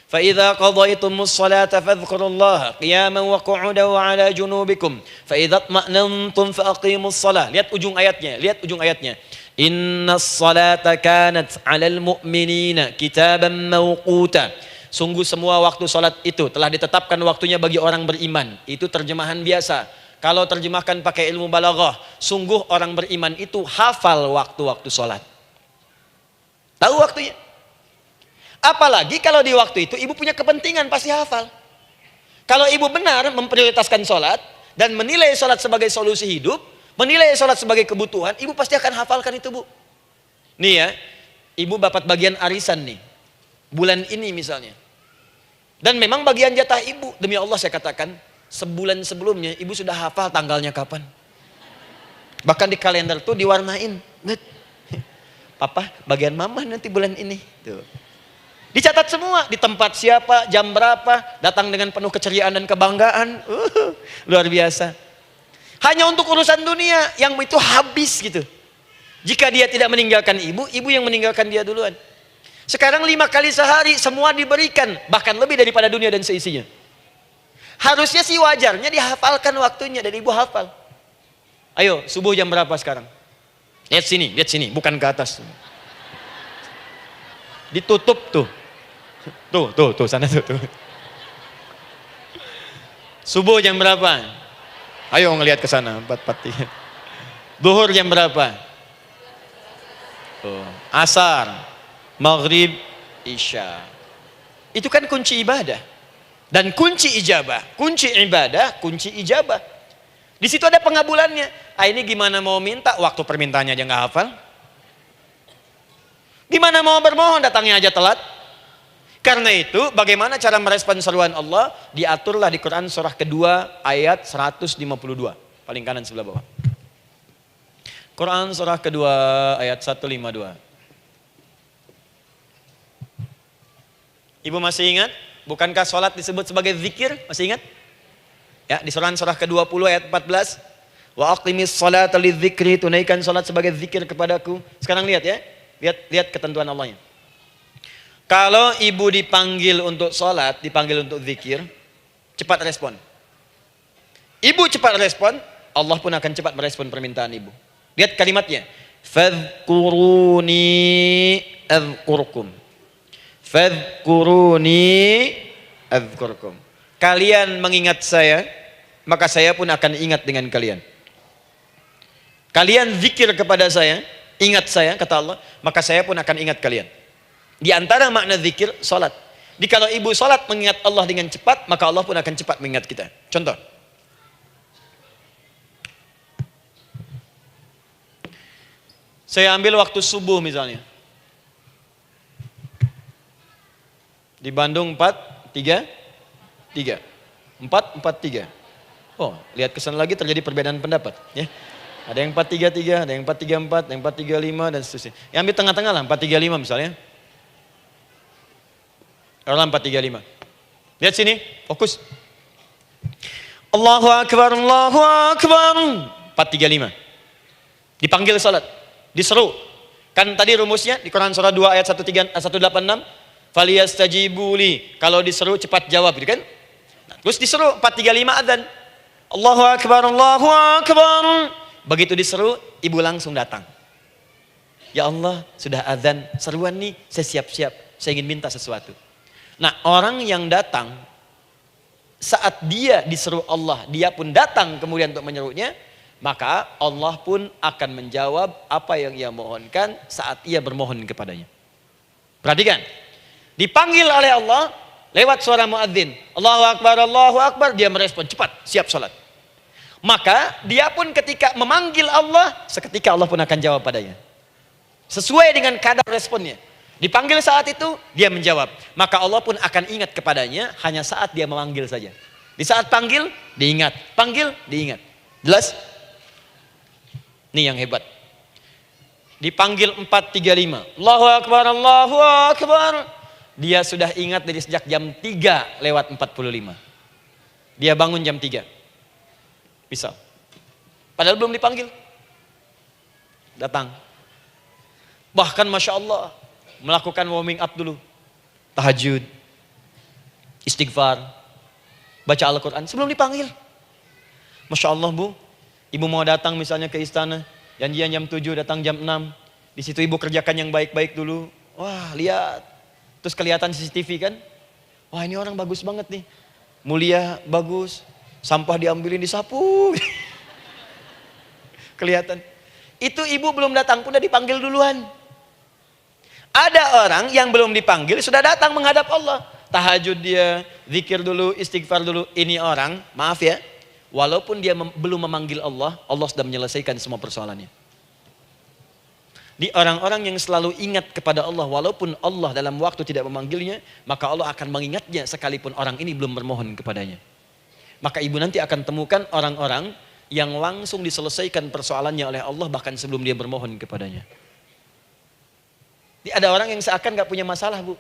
فَإِذَا قَضَيْتُمُ الصَّلَاةَ فَاذْكُرُوا اللَّهَ قِيَامًا وَقُعُودًا وَعَلَى جُنُوبِكُمْ فَإِذَا اطْمَأْنَنْتُمْ فَأَقِيمُوا الصَّلَاةَ. Lihat ujung ayatnya, lihat ujung ayatnya. Inna salata kanat 'alal mu'minina kitaban mawquta. Sungguh semua waktu salat itu telah ditetapkan waktunya bagi orang beriman. Itu terjemahan biasa. Kalau terjemahkan pakai ilmu balaghah, sungguh orang beriman itu hafal waktu-waktu salat. Tahu waktunya. Apalagi kalau di waktu itu ibu punya kepentingan pasti hafal. Kalau ibu benar memprioritaskan salat dan menilai salat sebagai solusi hidup, menilai sholat sebagai kebutuhan, ibu pasti akan hafalkan itu Bu. Nih ya, ibu dapat bagian arisan nih. Bulan ini misalnya. Dan memang bagian jatah ibu. Demi Allah saya katakan, sebulan sebelumnya ibu sudah hafal tanggalnya kapan. Bahkan di kalender tuh diwarnain. Papa, bagian mama nanti bulan ini. Tuh. Dicatat semua, di tempat siapa, jam berapa, datang dengan penuh keceriaan dan kebanggaan. Luar biasa. Hanya untuk urusan dunia yang itu habis gitu. Jika dia tidak meninggalkan ibu, ibu yang meninggalkan dia duluan. Sekarang 5 kali sehari semua diberikan, bahkan lebih daripada dunia dan seisinya. Harusnya sih wajarnya dihafalkan waktunya dan ibu hafal. Ayo, subuh jam berapa sekarang? Lihat sini, bukan ke atas. Ditutup tuh. Tuh, sana tuh. Subuh jam berapa? Ayo ngelihat ke sana, 4:43. Zuhur jam berapa? Tuh. Asar, maghrib, isya. Itu kan kunci ibadah. Dan kunci ijabah, kunci ibadah, kunci ijabah. Di situ ada pengabulannya. Ini gimana mau minta, waktu permintaannya aja nggak hafal. Gimana mau bermohon, datangnya aja telat. Karena itu, bagaimana cara merespon seruan Allah? Diaturlah di Quran surah kedua ayat 152. Paling kanan sebelah bawah. Quran surah kedua ayat 152. Ibu masih ingat? Bukankah sholat disebut sebagai zikir? Masih ingat? Ya, di surah ke-20 ayat 14. Wa aqimis sholata lidzikri, tunaikan sholat sebagai zikir kepadaku. Sekarang lihat ya. Lihat ketentuan Allahnya. Kalau ibu dipanggil untuk sholat, dipanggil untuk zikir, cepat respon. Ibu cepat respon, Allah pun akan cepat merespon permintaan ibu. Lihat kalimatnya. Fadhkuruni adzkurkum. Fadhkuruni adzkurkum. Kalian mengingat saya, maka saya pun akan ingat dengan kalian. Kalian zikir kepada saya, ingat saya, kata Allah, maka saya pun akan ingat kalian. Di antara makna zikir, salat. Kalau ibu salat mengingat Allah dengan cepat, maka Allah pun akan cepat mengingat kita. Contoh. Saya ambil waktu subuh misalnya. Di Bandung 4:33. 4:43. Oh, lihat kesan lagi terjadi perbedaan pendapat. Ya. Ada yang 4:33, ada yang 4:34, ada yang 4:35 dan seterusnya. Yang ambil tengah-tengah lah, 4:35 misalnya. Kalau 4:35. Lihat sini, fokus. Allahu Akbar, Allahu Akbar. 4:35. Dipanggil salat, diseru. Kan tadi rumusnya di Quran surah 2 ayat 186. Faliyastajibuli. Kalau diseru cepat jawab, gitu kan? Nah, terus disuruh 4.35 adzan. Allahu Akbar, Allahu Akbar. Begitu diseru, ibu langsung datang. Ya Allah, sudah adzan, seruan nih, saya siap-siap, saya ingin minta sesuatu. Nah, orang yang datang, saat dia diseru Allah, dia pun datang kemudian untuk menyerunya, maka Allah pun akan menjawab apa yang ia mohonkan saat ia bermohon kepadanya. Perhatikan, dipanggil oleh Allah lewat suara muadzin, Allahu Akbar, dia merespon cepat, siap sholat. Maka dia pun ketika memanggil Allah, seketika Allah pun akan jawab padanya. Sesuai dengan kadar responnya. Dipanggil saat itu, dia menjawab. Maka Allah pun akan ingat kepadanya hanya saat dia memanggil saja. Di saat panggil, diingat. Panggil, diingat. Jelas? Ini yang hebat. Dipanggil 4.35. Allahu Akbar, Allahu Akbar. Dia sudah ingat dari sejak jam 3:45. Dia bangun jam 3. Bisa. Padahal belum dipanggil. Datang. Bahkan Masya Allah, melakukan warming up dulu. Tahajud, istighfar, baca Al-Quran sebelum dipanggil. Masya Allah Bu, ibu mau datang misalnya ke istana, janjian jam 7, datang jam 6. Di situ ibu kerjakan yang baik-baik dulu. Wah lihat, terus kelihatan CCTV kan. Wah ini orang bagus banget nih, mulia, bagus. Sampah diambilin, disapu. Kelihatan. Itu ibu belum datang pun udah dipanggil duluan. Ada orang yang belum dipanggil sudah datang menghadap Allah. Tahajud dia, zikir dulu, istighfar dulu. Ini orang, maaf ya, walaupun dia belum memanggil Allah, Allah sudah menyelesaikan semua persoalannya. Di orang-orang yang selalu ingat kepada Allah, walaupun Allah dalam waktu tidak memanggilnya, maka Allah akan mengingatnya sekalipun orang ini belum bermohon kepadanya. Maka ibu nanti akan temukan orang-orang yang langsung diselesaikan persoalannya oleh Allah bahkan sebelum dia bermohon kepadanya. Ada orang yang seakan gak punya masalah Bu.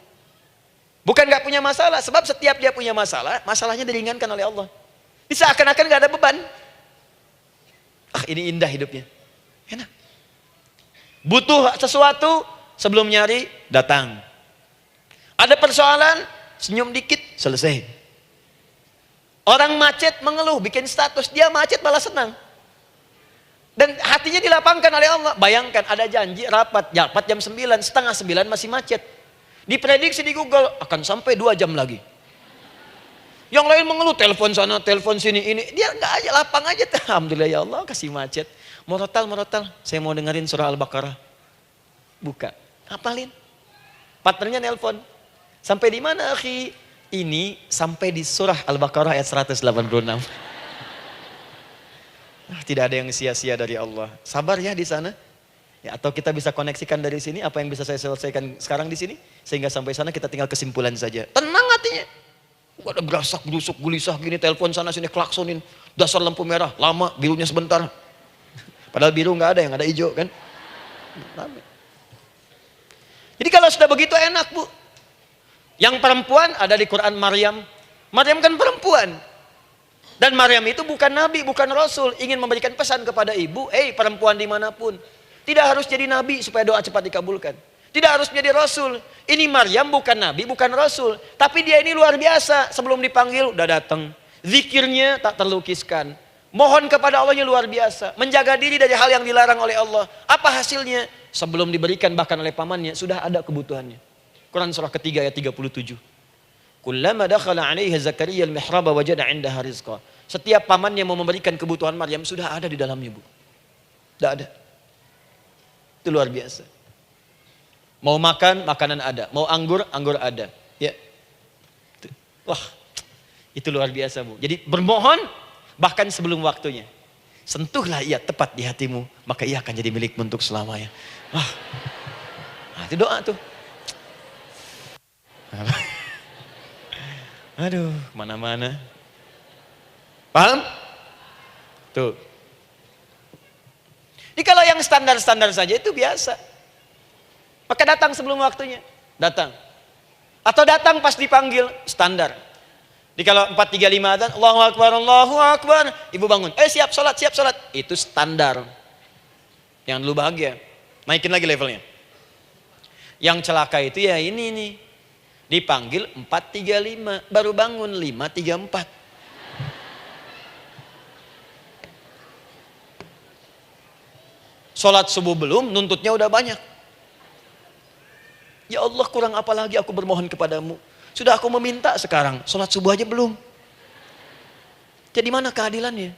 Bukan gak punya masalah, sebab setiap dia punya masalah, masalahnya diringankan oleh Allah. Seakan-akan gak ada beban. Ah ini indah hidupnya. Enak. Butuh sesuatu, sebelum nyari, datang. Ada persoalan, senyum dikit, selesai. Orang macet mengeluh, bikin status, dia macet malah senang. Dan hatinya dilapangkan oleh Allah. Bayangkan ada janji rapat jam 9, setengah 9 masih macet. Diprediksi di Google akan sampai 2 jam lagi. Yang lain mengeluh, telepon sana, telepon sini, ini. Dia nggak aja, lapang aja. Alhamdulillah ya Allah kasih macet. Morotal, saya mau dengerin surah Al-Baqarah. Buka, hafalin. Partnernya nelpon. Sampai di mana akhi? Ini sampai di surah Al-Baqarah ayat 186. Tidak ada yang sia-sia dari Allah. Sabar ya di sana. Ya, atau kita bisa koneksikan dari sini apa yang bisa saya selesaikan sekarang di sini sehingga sampai sana kita tinggal kesimpulan saja. Tenang hatinya. Ada gerasak, gerusuk, gulisah gini, telepon sana sini, klaksonin. Dasar lampu merah, lama, birunya sebentar. Padahal biru nggak ada, yang ada hijau kan. Jadi kalau sudah begitu enak Bu. Yang perempuan ada di Quran Maryam. Maryam kan perempuan. Dan Maryam itu bukan nabi, bukan rasul. Ingin memberikan pesan kepada ibu, perempuan dimanapun. Tidak harus jadi nabi supaya doa cepat dikabulkan. Tidak harus menjadi rasul. Ini Maryam bukan nabi, bukan rasul. Tapi dia ini luar biasa. Sebelum dipanggil, udah datang. Zikirnya tak terlukiskan. Mohon kepada Allahnya luar biasa. Menjaga diri dari hal yang dilarang oleh Allah. Apa hasilnya? Sebelum diberikan bahkan oleh pamannya, sudah ada kebutuhannya. Quran surah ketiga ayat 37. Kullama dakhala 'alaiha Zakaria al-mihraba wajada 'indaha rizqa. Setiap pamannya mau memberikan kebutuhan Maryam sudah ada di dalamnya Bu. Sudah ada. Itu luar biasa. Mau makan, makanan ada. Mau anggur, anggur ada. Ya. Wah, itu luar biasa Bu. Jadi bermohon bahkan sebelum waktunya. Sentuhlah ia tepat di hatimu, maka ia akan jadi milikmu untuk selamanya. Wah. Nah, itu doa tuh. Aduh, mana-mana. Paham? Tuh. Jadi kalau yang standar-standar saja itu biasa. Maka datang sebelum waktunya. Datang. Atau datang pas dipanggil, standar. Jadi kalau 4.35 adzan, Allahu Akbar, Allahu Akbar. Ibu bangun, siap sholat, siap sholat. Itu standar. Yang dulu bahagia. Naikin lagi levelnya. Yang celaka itu ya ini nih. Dipanggil 4.35, baru bangun 5.34. Sholat subuh belum, nuntutnya udah banyak. Ya Allah, kurang apa lagi aku bermohon kepadamu. Sudah aku meminta sekarang, sholat subuh aja belum. Jadi mana keadilannya?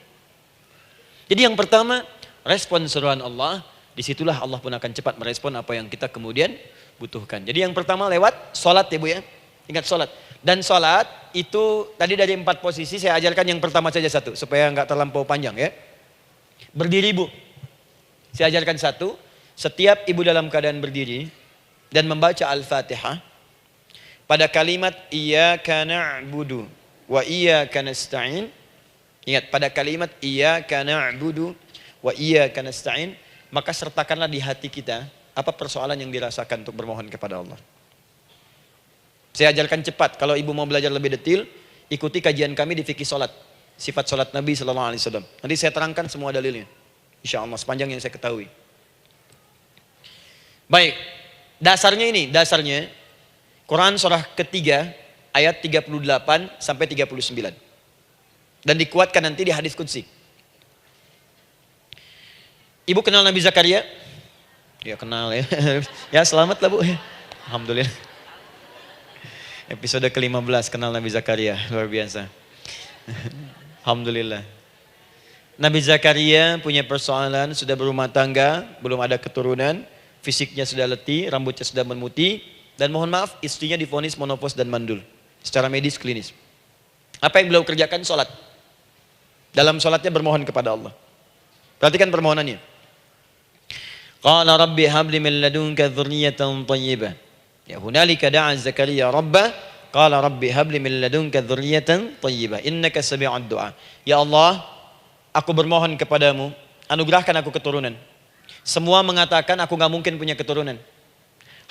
Jadi yang pertama, respon seruan Allah, disitulah Allah pun akan cepat merespon apa yang kita kemudian butuhkan. Jadi yang pertama lewat sholat ya Bu ya. Ingat sholat. Dan sholat itu tadi dari 4 posisi saya ajarkan yang pertama saja satu. Supaya nggak terlampau panjang ya. Berdiri Bu. Saya ajarkan satu. Setiap ibu dalam keadaan berdiri dan membaca Al-Fatihah. Pada kalimat iyyaka na'budu wa iyyaka nasta'in. Ingat pada kalimat iyyaka na'budu wa iyyaka nasta'in. Maka sertakanlah di hati kita apa persoalan yang dirasakan untuk bermohon kepada Allah. Saya ajarkan cepat. Kalau ibu mau belajar lebih detail, ikuti kajian kami di fikih sholat. Sifat sholat Nabi SAW. Nanti saya terangkan semua dalilnya. Insya Allah sepanjang yang saya ketahui. Baik. Dasarnya ini. Dasarnya. Quran surah ketiga. Ayat 38 sampai 39. Dan dikuatkan nanti di hadis qudsi. Ibu kenal Nabi Zakaria? Ya kenal ya. Ya selamat lah Bu. Alhamdulillah. Episode ke-15 kenal Nabi Zakaria. Luar biasa. Alhamdulillah. Nabi Zakaria punya persoalan, sudah berumah tangga, belum ada keturunan, fisiknya sudah letih, rambutnya sudah memutih, dan mohon maaf istrinya divonis menopause dan mandul. Secara medis klinis. Apa yang beliau kerjakan? Sholat. Dalam sholatnya bermohon kepada Allah. Perhatikan permohonannya. Qala rabbi habli min ladunka dzurriyyatan thayyibah. Ya hunalika da'a Zakaria rabbah qala rabbi habli min ladunka dzurriyyatan thayyibah innaka sami'ud du'a. Ya Allah, aku bermohon kepadamu, anugerahkan aku keturunan. Semua mengatakan aku enggak mungkin punya keturunan.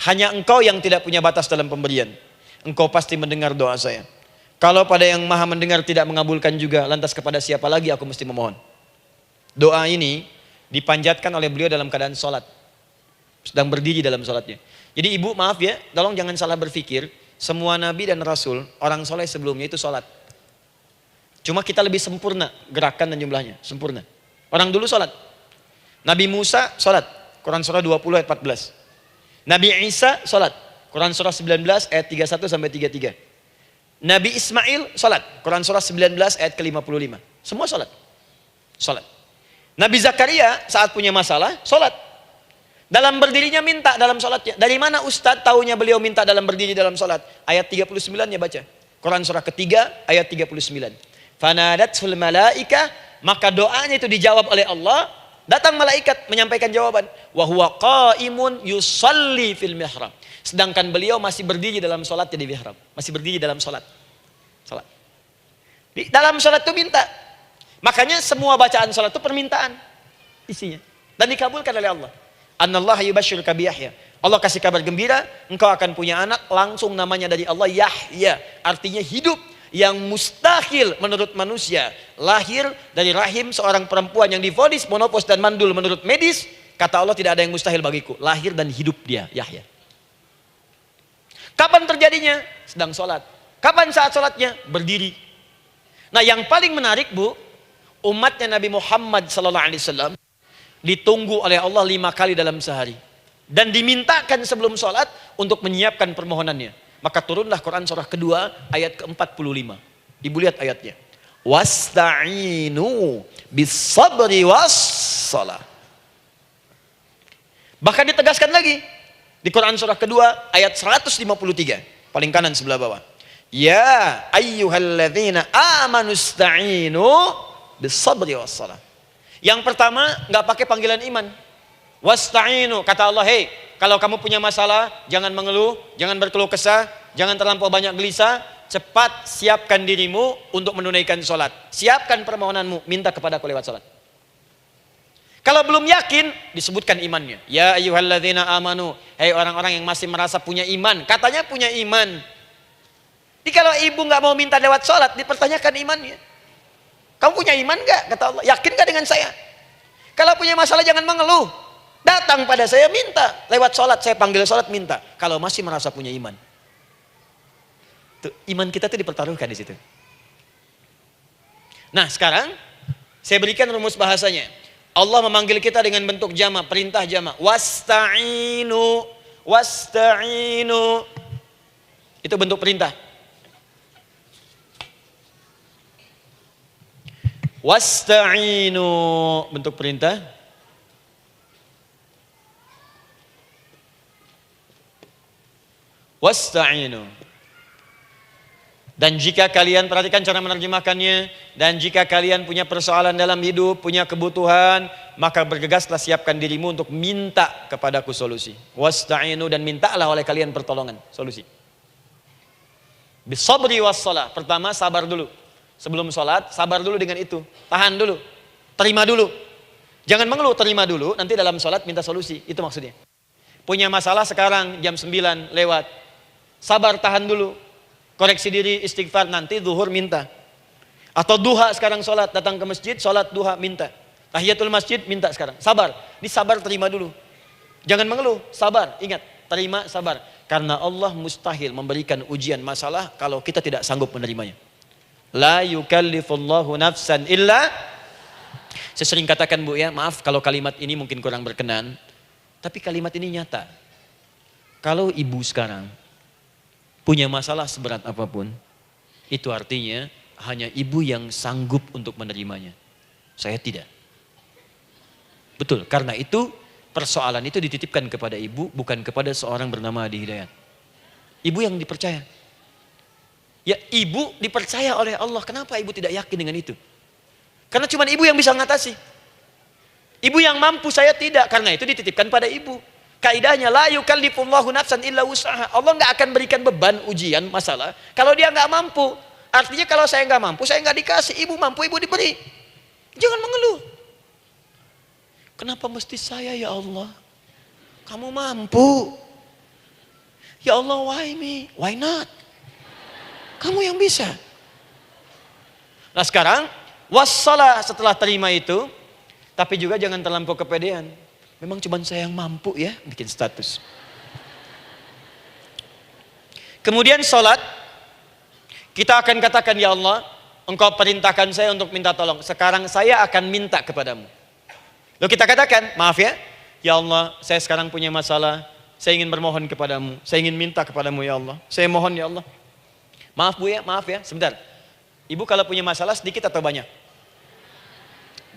Hanya Engkau yang tidak punya batas dalam pemberian. Engkau pasti mendengar doa saya. Kalau pada yang Maha mendengar tidak mengabulkan juga, lantas kepada siapa lagi aku mesti memohon? Doa ini dipanjatkan oleh beliau dalam keadaan sholat. Sedang berdiri dalam sholatnya. Jadi ibu maaf ya, tolong jangan salah berpikir. Semua nabi dan rasul, orang soleh sebelumnya itu sholat. Cuma kita lebih sempurna gerakan dan jumlahnya. Sempurna. Orang dulu sholat. Nabi Musa sholat. Quran surah 20 ayat 14. Nabi Isa sholat. Quran surah 19 ayat 31 sampai 33. Nabi Ismail sholat. Quran surah 19 ayat ke-55. Semua sholat. Sholat. Nabi Zakaria saat punya masalah, sholat. Dalam berdirinya minta dalam sholatnya. Dari mana Ustadz tahunya beliau minta dalam berdiri dalam sholat? Ayat 39-nya baca. Quran surah ketiga ayat 39. Fanadatsul malaika, maka doanya itu dijawab oleh Allah. Datang malaikat menyampaikan jawaban. Wa huwa qaimun yusalli fil mihrab. Sedangkan beliau masih berdiri dalam sholatnya di mihrab. Masih berdiri dalam sholat. Sholat. Di dalam sholat itu minta. Makanya semua bacaan sholat itu permintaan isinya. Dan dikabulkan oleh Allah. Anallaha yubashshiruka bi Yahya. Allah kasih kabar gembira, engkau akan punya anak, langsung namanya dari Allah Yahya. Artinya hidup yang mustahil menurut manusia. Lahir dari rahim seorang perempuan yang divonis menopause dan mandul menurut medis. Kata Allah tidak ada yang mustahil bagiku. Lahir dan hidup dia, Yahya. Kapan terjadinya? Sedang sholat. Kapan saat sholatnya? Berdiri. Nah yang paling menarik Bu, umatnya Nabi Muhammad SAW ditunggu oleh Allah 5 kali dalam sehari. Dan dimintakan sebelum sholat untuk menyiapkan permohonannya. Maka turunlah Quran surah kedua ayat ke-45. Ibu lihat ayatnya. Wasta'inu bis-sabri was-salah. Bahkan ditegaskan lagi. Di Quran surah kedua ayat 153. Paling kanan sebelah bawah. Ya ayyuhalladzina amanu ista'inu bis-sabri was-salah. Yang pertama nggak pakai panggilan iman. Wasta'inu, kata Allah, hey, kalau kamu punya masalah, jangan mengeluh, jangan berkeluh kesah, jangan terlampau banyak gelisah, cepat siapkan dirimu untuk menunaikan sholat. Siapkan permohonanmu, minta kepada aku lewat sholat. Kalau belum yakin, disebutkan imannya. Ya ayyuhalladzina amanu, hey orang-orang yang masih merasa punya iman, katanya punya iman. Jadi kalau ibu nggak mau minta lewat sholat, dipertanyakan imannya. Kamu punya iman gak? Kata Allah. Yakin gak dengan saya? Kalau punya masalah jangan mengeluh. Datang pada saya minta. Lewat sholat, saya panggil sholat minta. Kalau masih merasa punya iman. Tuh, iman kita tuh dipertaruhkan di situ. Nah, sekarang saya berikan rumus bahasanya. Allah memanggil kita dengan bentuk jama, perintah jama. Wasta'inu, wasta'inu. Itu bentuk perintah. Wasta'inu, bentuk perintah. Wasta'inu. Dan jika kalian, perhatikan cara menerjemahkannya, dan jika kalian punya persoalan dalam hidup, punya kebutuhan, maka bergegaslah siapkan dirimu untuk minta kepadaku solusi. Wasta'inu, dan mintalah oleh kalian pertolongan, solusi. Bisabri wassalah. Pertama, sabar dulu. Sebelum sholat, sabar dulu dengan itu. Tahan dulu, terima dulu. Jangan mengeluh, terima dulu, nanti dalam sholat minta solusi. Itu maksudnya. Punya masalah sekarang, jam 9 lewat. Sabar, tahan dulu. Koreksi diri, istighfar, nanti zuhur minta. Atau duha sekarang sholat, datang ke masjid, sholat duha minta. Tahiyatul masjid minta sekarang. Sabar, ini sabar, terima dulu. Jangan mengeluh, sabar, ingat, terima, sabar. Karena Allah mustahil memberikan ujian masalah kalau kita tidak sanggup menerimanya. La yukallifullahu nafsan illa. Saya sering katakan Bu ya, maaf kalau kalimat ini mungkin kurang berkenan. Tapi kalimat ini nyata. Kalau ibu sekarang punya masalah seberat apapun, itu artinya hanya ibu yang sanggup untuk menerimanya. Saya tidak. Betul, karena itu persoalan itu dititipkan kepada ibu, bukan kepada seorang bernama Adi Hidayat. Ibu yang dipercaya. Ya, ibu dipercaya oleh Allah. Kenapa ibu tidak yakin dengan itu? Karena cuma ibu yang bisa mengatasi. Ibu yang mampu, saya tidak. Karena itu dititipkan pada ibu. Kaidahnya la yukallifullahu nafsan illa wus'aha. Allah nggak akan berikan beban ujian masalah kalau dia nggak mampu. Artinya kalau saya nggak mampu, saya nggak dikasih. Ibu mampu, ibu diberi. Jangan mengeluh. Kenapa mesti saya ya Allah? Kamu mampu. Ya Allah, why me? Why not? Kamu yang bisa. Nah sekarang, wassalah setelah terima itu, tapi juga jangan terlampau kepedean. Memang cuma saya yang mampu ya, bikin status. Kemudian sholat, kita akan katakan, ya Allah, Engkau perintahkan saya untuk minta tolong. Sekarang saya akan minta kepadamu. Lalu kita katakan, maaf ya Allah, saya sekarang punya masalah, saya ingin bermohon kepadamu, saya ingin minta kepadamu ya Allah, saya mohon ya Allah. Maaf Bu ya, maaf ya, sebentar. Ibu kalau punya masalah sedikit atau banyak?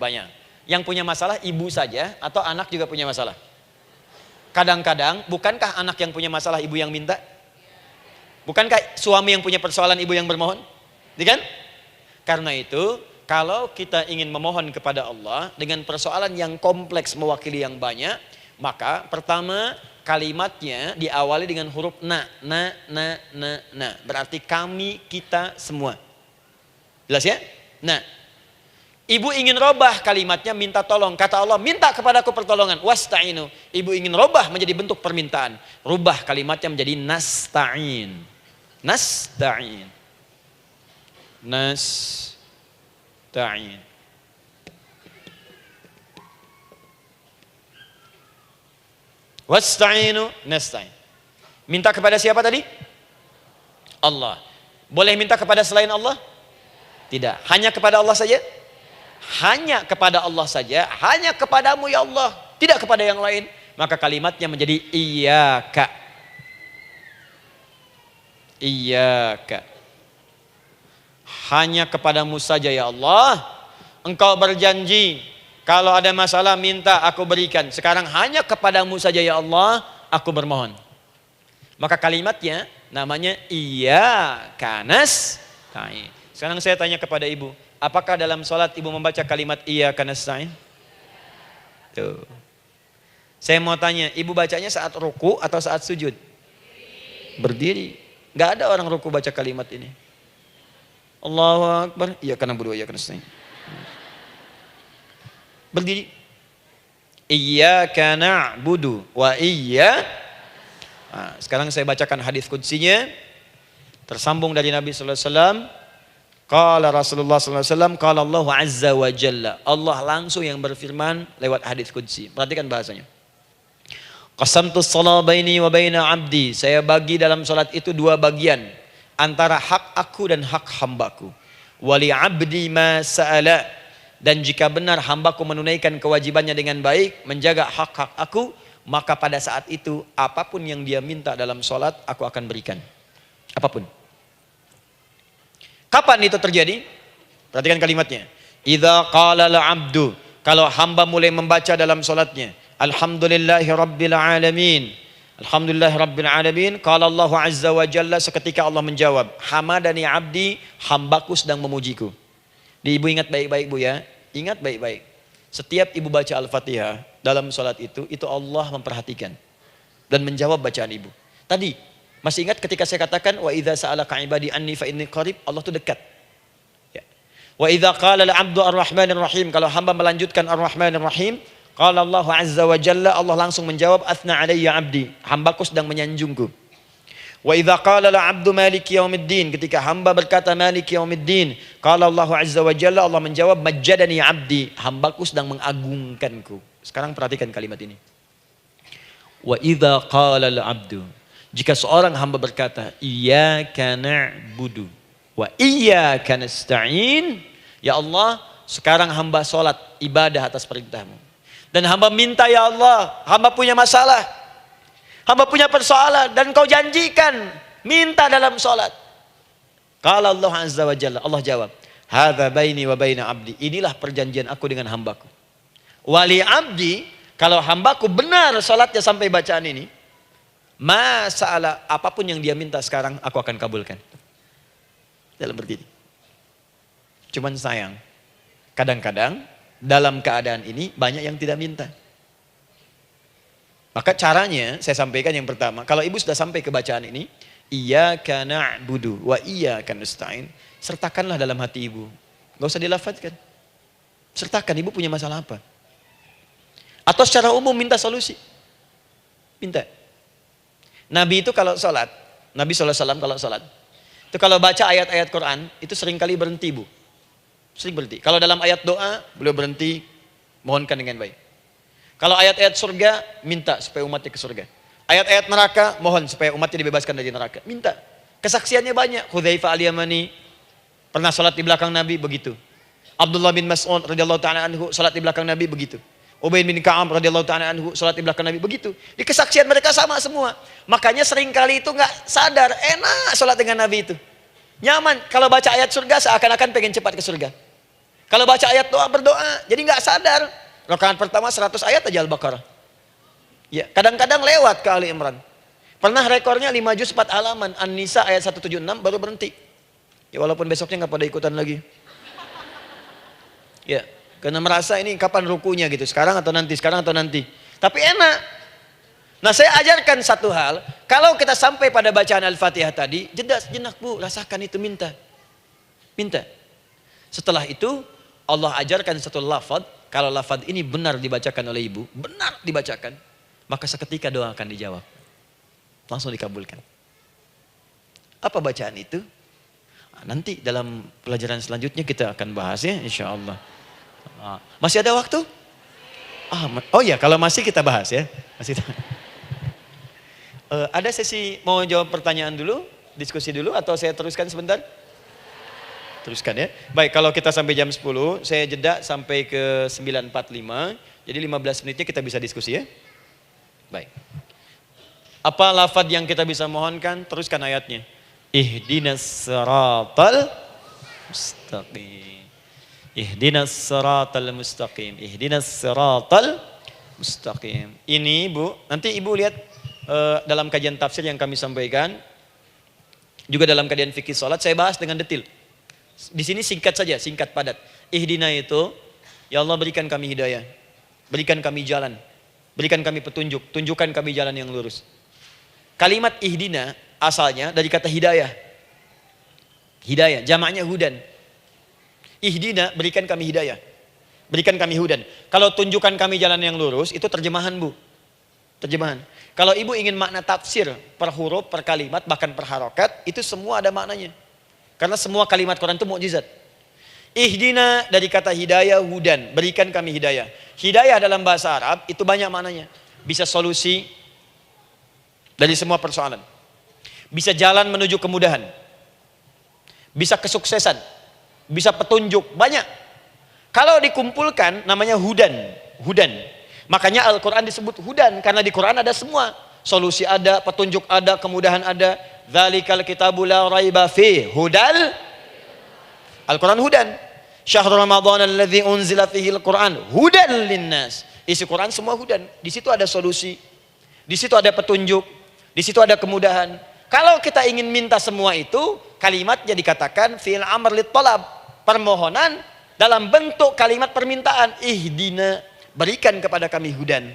Banyak. Yang punya masalah ibu saja atau anak juga punya masalah? Kadang-kadang, bukankah anak yang punya masalah ibu yang minta? Bukankah suami yang punya persoalan ibu yang bermohon? Kan? Karena itu, kalau kita ingin memohon kepada Allah dengan persoalan yang kompleks mewakili yang banyak, maka pertama kalimatnya diawali dengan huruf na. Berarti kami, kita, semua. Jelas ya? Nah, ibu ingin robah kalimatnya minta tolong. Kata Allah, minta kepadaku pertolongan. Wasta'inu. Ibu ingin robah menjadi bentuk permintaan. Rubah kalimatnya menjadi nasta'in. Nasta'in. Nasta'in. Wasta'inu nasta'in. Minta kepada siapa tadi? Allah. Boleh minta kepada selain Allah? Tidak. Hanya kepada Allah saja? Hanya kepada Allah saja. Hanya kepadamu ya Allah. Tidak kepada yang lain. Maka kalimatnya menjadi iyyaka. Iyyaka. Hanya kepadamu saja ya Allah. Engkau berjanji, kalau ada masalah minta aku berikan. Sekarang hanya kepadamu saja ya Allah, aku bermohon. Maka kalimatnya namanya iyyaka nasta'in. Sekarang saya tanya kepada ibu, apakah dalam sholat ibu membaca kalimat iyyaka nasta'in? Tuh. Saya mau tanya, ibu bacanya saat ruku atau saat sujud? Berdiri. Gak ada orang ruku baca kalimat ini. Allahu Akbar, iyyaka na'budu wa iyyaka nasta'in. Berdiri. Iyyaka na'budu wa iyyaka. Nah, sekarang saya bacakan hadis qudsinya. Tersambung dari Nabi sallallahu alaihi wasallam. Qala Rasulullah sallallahu alaihi wasallam, qala Allah azza wa jalla. Allah langsung yang berfirman lewat hadis qudsi. Perhatikan bahasanya. Qasamtu shalah baini wa baina abdi. Saya bagi dalam salat itu dua bagian. antara hak aku dan hak hambaku. Wali abdi ma sa'ala, dan jika benar hambaku menunaikan kewajibannya dengan baik, menjaga hak-hak aku, maka pada saat itu apapun yang dia minta dalam sholat aku akan berikan. Apapun. Kapan itu terjadi? Perhatikan kalimatnya. Idza qala al-'abdu, kalau hamba mulai membaca dalam sholatnya, alhamdulillahi rabbil alamin, alhamdulillahi rabbil alamin, qala Allah azza wa jalla, seketika Allah menjawab, hamadani abdi, hambaku sedang memujiku. Ibu ingat baik-baik Bu ya, ingat baik-baik. Setiap ibu baca Al-Fatihah dalam sholat itu Allah memperhatikan dan menjawab bacaan ibu. Tadi masih ingat ketika saya katakan wa idza sa'alaka ibadi anni fa inni qarib, Allah itu dekat. Ya. Wa idza qala al-'abdu ar-rahmanir rahim, kalau hamba melanjutkan ar-rahmanir rahim, qala Allah azza wa jalla, Allah langsung menjawab athna alayya 'abdi, hambaku sedang menyanjungku. Wa idza qala al-'abdu maliki yaumiddin, ketika hamba berkata maliki yaumiddin, qala Allah azza wa jalla, Allah menjawab majjadani 'abdi, hambaku sedang mengagungkanku. Sekarang perhatikan kalimat ini. Wa idza qala al-'abdu, jika seorang hamba berkata iyyaka na'budu wa iyyaka nasta'in, ya Allah, sekarang hamba salat ibadah atas perintahmu, dan hamba minta ya Allah, hamba punya masalah, hamba punya persoalan, dan kau janjikan minta dalam salat. Qala Allah azza wa jalla, Allah jawab, hadza baini wa baina abdi, inilah perjanjian aku dengan hambaku. Wali abdi, kalau hambaku benar salatnya sampai bacaan ini, masalah apapun yang dia minta sekarang aku akan kabulkan. Dalam berdiri. Cuman sayang, kadang-kadang dalam keadaan ini banyak yang tidak minta. Maka caranya saya sampaikan yang pertama, kalau ibu sudah sampai ke bacaan ini, iyyaka na'budu wa iyyaka nasta'in, sertakanlah dalam hati ibu. Gak usah dilafadzkan. Sertakan, ibu punya masalah apa? Atau secara umum minta solusi. Minta. Nabi itu kalau sholat, Nabi SAW kalau sholat, itu kalau baca ayat-ayat Quran, itu seringkali berhenti Bu. Sering berhenti. Kalau dalam ayat doa, beliau berhenti, mohonkan dengan baik. Kalau ayat-ayat surga, minta supaya umatnya ke surga. Ayat-ayat neraka, mohon supaya umatnya dibebaskan dari neraka. Minta. Kesaksiannya banyak. Hudzaifah al-Yamani pernah sholat di belakang Nabi, begitu. Abdullah bin Mas'ud radhiyallahu ta'ala anhu sholat di belakang Nabi, begitu. Ubay bin Ka'ab radhiyallahu ta'ala anhu salat di belakang Nabi, begitu. Di kesaksian mereka sama semua. Makanya seringkali itu nggak sadar, enak salat dengan Nabi itu. Nyaman. Kalau baca ayat surga seakan-akan pengen cepat ke surga. Kalau baca ayat doa berdoa, jadi nggak sadar. Rakaat pertama 100 ayat aja Al-Baqarah. Ya, kadang-kadang lewat ke Ali Imran. Pernah rekornya 5 juz 4 halaman, An-Nisa ayat 176 baru berhenti. Ya walaupun besoknya nggak pada ikutan lagi. Ya. Karena merasa ini kapan rukunya gitu, sekarang atau nanti, sekarang atau nanti. Tapi enak. Nah saya ajarkan satu hal, kalau kita sampai pada bacaan Al-Fatihah tadi, jeda sejenak Bu, rasakan itu, minta. Minta. Setelah itu Allah ajarkan satu lafaz, kalau lafaz ini benar dibacakan oleh ibu, benar dibacakan, maka seketika doa akan dijawab. Langsung dikabulkan. Apa bacaan itu? Nanti dalam pelajaran selanjutnya kita akan bahas ya, insya Allah. Masih ada waktu? Oh ya, kalau masih kita bahas ya. Masih. Ada sesi mau jawab pertanyaan dulu, diskusi dulu, atau saya teruskan sebentar? Teruskan ya. Baik, kalau kita sampai jam 10, saya jeda sampai ke 9.45. Jadi 15 menitnya kita bisa diskusi ya. Baik. Apa lafaz yang kita bisa mohonkan? Teruskan ayatnya. Ihdinas siratal mustaqim. Ihdinas siratal mustaqim. Ihdinas siratal mustaqim. Ini Bu, nanti Ibu lihat dalam kajian tafsir yang kami sampaikan, juga dalam kajian fikih salat saya bahas dengan detail. Di sini singkat saja, singkat padat. Ihdina itu, ya Allah berikan kami hidayah, berikan kami jalan, berikan kami petunjuk, tunjukkan kami jalan yang lurus. Kalimat ihdina asalnya dari kata hidayah. Hidayah, jamaknya hudan. Ihdina, berikan kami hidayah, berikan kami hudan. Kalau tunjukkan kami jalan yang lurus, itu terjemahan Bu. Terjemahan. Kalau ibu ingin makna tafsir per huruf, per kalimat, bahkan per harokat, itu semua ada maknanya. Karena semua kalimat Quran itu mukjizat. Ihdina dari kata hidayah, hudan, berikan kami hidayah. Hidayah dalam bahasa Arab itu banyak maknanya. Bisa solusi dari semua persoalan. Bisa jalan menuju kemudahan. bisa kesuksesan, bisa petunjuk, banyak. Kalau dikumpulkan namanya hudan. Makanya Al-Quran disebut hudan, karena di Quran ada semua. Solusi ada, petunjuk ada, kemudahan ada. Dzalikal kitabu la raiba fi hudal. Al-Quran hudan. Syahrul Ramadan alladzi unzila fihi al-Quran hudan linnas. Isi Quran semua hudan. Di situ ada solusi. Di situ ada petunjuk. Di situ ada kemudahan. Kalau kita ingin minta semua itu, kalimatnya dikatakan fi'il amr lit talab, permohonan dalam bentuk kalimat permintaan. Ihdina, berikan kepada kami hudan.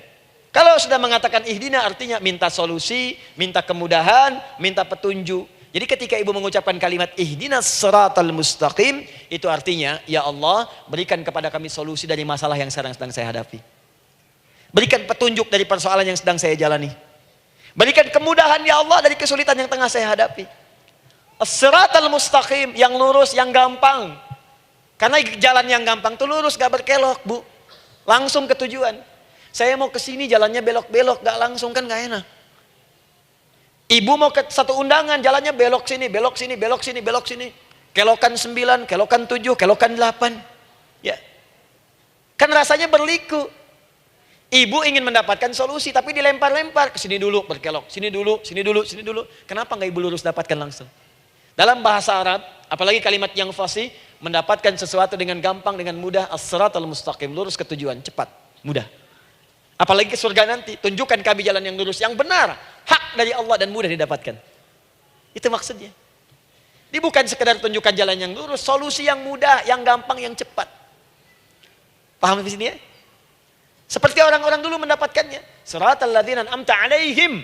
Kalau sudah mengatakan ihdina artinya minta solusi, minta kemudahan, minta petunjuk. Jadi ketika ibu mengucapkan kalimat ihdinas siratal mustaqim, itu artinya ya Allah berikan kepada kami solusi dari masalah yang sedang saya hadapi. Berikan petunjuk dari persoalan yang sedang saya jalani. Berikan kemudahan ya Allah dari kesulitan yang tengah saya hadapi. As-siratal mustaqim, yang lurus, yang gampang. Karena jalan yang gampang itu lurus, gak berkelok, Bu. Langsung ke tujuan. Saya mau ke sini jalannya belok-belok, gak langsung, kan gak enak. Ibu mau ke satu undangan, jalannya belok sini, belok sini, belok sini, belok sini. Kelokan 9, kelokan 7, kelokan 8. Ya. Kan rasanya berliku. Ibu ingin mendapatkan solusi, tapi dilempar-lempar. Ke sini dulu, berkelok. Sini dulu, sini dulu, sini dulu. Kenapa nggak ibu lurus dapatkan langsung? Dalam bahasa Arab, apalagi kalimat yang fasih, mendapatkan sesuatu dengan gampang, dengan mudah. As-siratal mustaqim, lurus ke tujuan, cepat, mudah. Apalagi ke surga nanti, tunjukkan kami jalan yang lurus, yang benar, hak dari Allah dan mudah didapatkan. Itu maksudnya. Ini bukan sekedar tunjukkan jalan yang lurus, solusi yang mudah, yang gampang, yang cepat. Paham di sini ya? Seperti orang-orang dulu mendapatkannya. Siratal ladzina an'amta 'alaihim.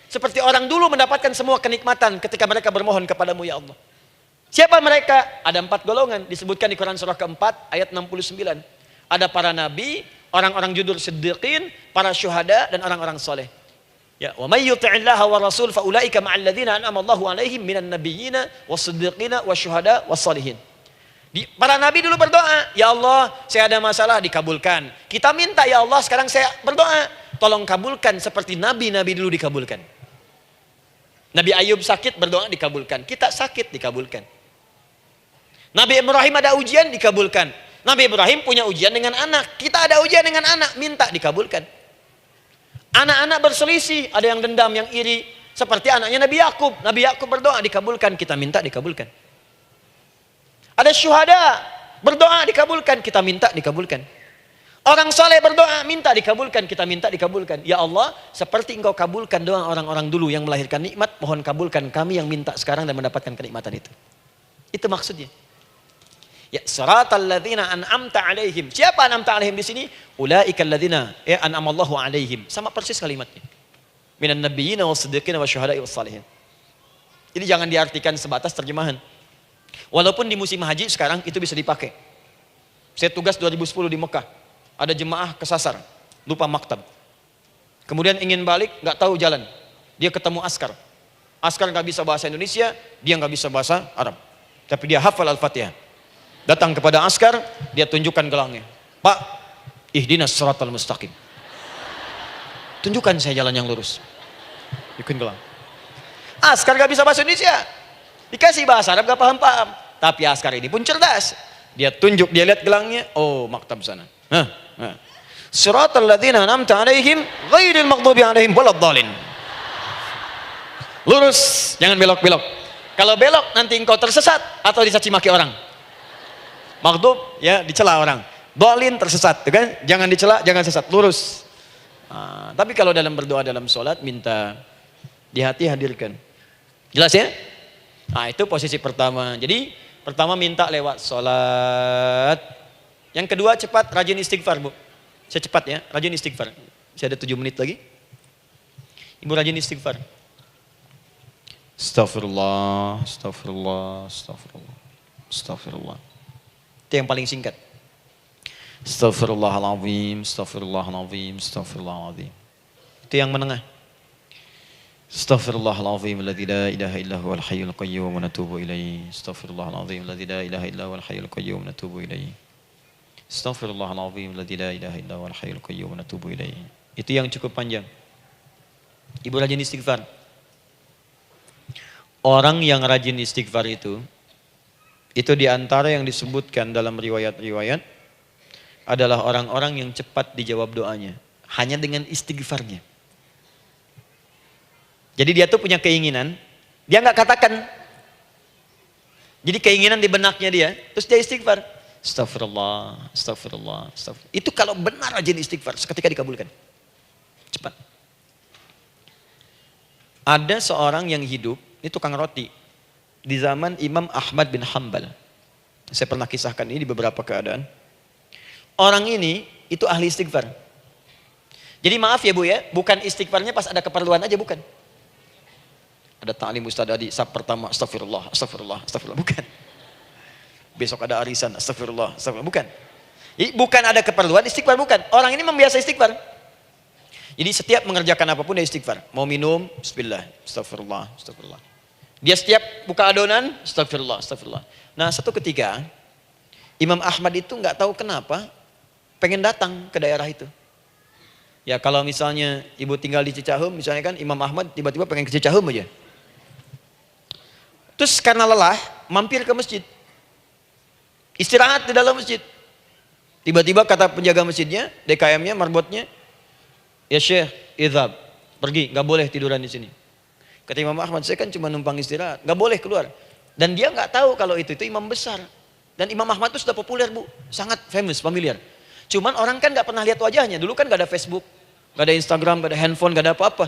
Seperti orang dulu mendapatkan semua kenikmatan ketika mereka bermohon kepadamu ya Allah. Siapa mereka? Ada 4 golongan disebutkan di Quran surah keempat ayat 69. Ada para nabi, orang-orang jujur siddiqin, para syuhada dan orang-orang soleh. Ya, wa may yuti'illaha wa rasul fa ulaika ma'al ladzina an'ama Allahu 'alaihim minan nabiyyina was-siddiqina wasyuhada was-sholihin. Para nabi dulu berdoa, ya Allah, saya ada masalah, dikabulkan. Kita minta ya Allah, sekarang saya berdoa, tolong kabulkan seperti nabi-nabi dulu dikabulkan. Nabi Ayub sakit, berdoa dikabulkan. Kita sakit, dikabulkan. Nabi Ibrahim ada ujian, dikabulkan. Nabi Ibrahim punya ujian dengan anak. Kita ada ujian dengan anak, minta dikabulkan. Anak-anak berselisih, ada yang dendam, yang iri. Seperti anaknya Nabi Yakub. Nabi Yakub berdoa, dikabulkan. Kita minta, dikabulkan. Ada syuhada, berdoa, dikabulkan. Kita minta, dikabulkan. Orang soleh berdoa, minta dikabulkan. Kita minta, dikabulkan. Ya Allah, seperti engkau kabulkan doa orang-orang dulu yang melahirkan nikmat, mohon kabulkan kami yang minta sekarang dan mendapatkan kenikmatan itu. Itu maksudnya. Ya, siratal ladzina an'amta 'alaihim. Siapa an'amta 'alaihim di sini? Ulaikal ladzina an'amallahu 'alaihim. Sama persis kalimatnya. Minan nabiyyina was-siddiqina wasyuhada'i was-sholihin. Ini jangan diartikan sebatas terjemahan. Walaupun di musim haji sekarang itu bisa dipakai. Saya tugas 2010 di Mekah. Ada jemaah kesasar, lupa maktab. Kemudian ingin balik, nggak tahu jalan. Dia ketemu askar. Askar nggak bisa bahasa Indonesia, dia nggak bisa bahasa Arab. Tapi dia hafal Al-Fatihah. Datang kepada askar, dia tunjukkan gelangnya. Pak, ihdinas siratal mustaqim. Tunjukkan saya jalan yang lurus. Tunjukkan gelang. Askar nggak bisa bahasa Indonesia. Dikasih bahasa Arab gak paham-paham. Tapi askar ini pun cerdas. Dia tunjuk, dia lihat gelangnya. Oh, maktab sana. Siratal ladzina an'amta 'alaihim ghairil maghdubi 'alaihim waladdallin. Lurus, jangan belok-belok. Kalau belok nanti engkau tersesat atau dicaci maki orang. Maghdub ya dicela orang. Dhalin tersesat, kan? Jangan dicela, jangan sesat, lurus. Tapi kalau dalam berdoa dalam sholat minta di hati hadirkan. Jelas ya? Nah itu posisi pertama. Jadi pertama minta lewat sholat. Yang kedua cepat rajin istighfar, Bu. Saya cepat ya, rajin istighfar. Saya ada 7 menit lagi. Ibu rajin istighfar. Astaghfirullah, astaghfirullah, astaghfirullah, astaghfirullah. Itu yang paling singkat. Astaghfirullahaladzim, astaghfirullahaladzim, astaghfirullahaladzim. Itu yang menengah. Astaghfirullahaladzim alladzi la ilaha illa huwal hayyul qayyum wa natubu ilaihi. Astaghfirullahaladzim alladzi la ilaha illa huwal hayyul qayyum wa natubu ilaihi. Astaghfirullahaladzim alladzi la ilaha illa huwal hayyul qayyum wa natubu ilaihi. Itu yang cukup panjang. Ibu rajin istighfar. Orang yang rajin istighfar itu Itu diantara yang disebutkan dalam riwayat-riwayat adalah orang-orang yang cepat dijawab doanya. Hanya dengan istighfarnya. Jadi dia tuh punya keinginan, dia nggak katakan. Jadi keinginan di benaknya dia, terus dia istighfar. Astagfirullah, astagfirullah, astagfirullah. Itu kalau benar aja istighfar, seketika dikabulkan. Cepat. Ada seorang yang hidup, ini tukang roti. Di zaman Imam Ahmad bin Hanbal. Saya pernah kisahkan ini di beberapa keadaan. Orang ini, itu ahli istighfar. Jadi maaf ya Bu ya, bukan istighfarnya pas ada keperluan aja, bukan. Ada ta'lim Ustaz Adi, sab pertama, astagfirullah, astagfirullah, astagfirullah. Bukan. Besok ada arisan, astagfirullah, astagfirullah. Bukan. Jadi bukan ada keperluan, istighfar bukan. Orang ini membiasa istighfar. Jadi setiap mengerjakan apapun dia istighfar. Mau minum, bismillah, astagfirullah, astagfirullah. Dia setiap buka adonan, astagfirullah, astagfirullah. Nah satu ketika, Imam Ahmad itu nggak tahu kenapa, pengen datang ke daerah itu. Ya kalau misalnya ibu tinggal di Cicahem, misalnya kan Imam Ahmad tiba-tiba pengen ke Cicahem aja. Terus karena lelah, mampir ke masjid. Istirahat di dalam masjid. Tiba-tiba kata penjaga masjidnya, DKM-nya, marbotnya, ya Syekh, idhab, pergi, nggak boleh tiduran di sini. Kata Imam Ahmad, saya kan cuma numpang istirahat, nggak boleh keluar. Dan dia nggak tahu kalau itu imam besar. Dan Imam Ahmad itu sudah populer Bu, sangat famous, familiar. Cuman orang kan nggak pernah lihat wajahnya, dulu kan nggak ada Facebook, nggak ada Instagram, nggak ada handphone, nggak ada apa-apa.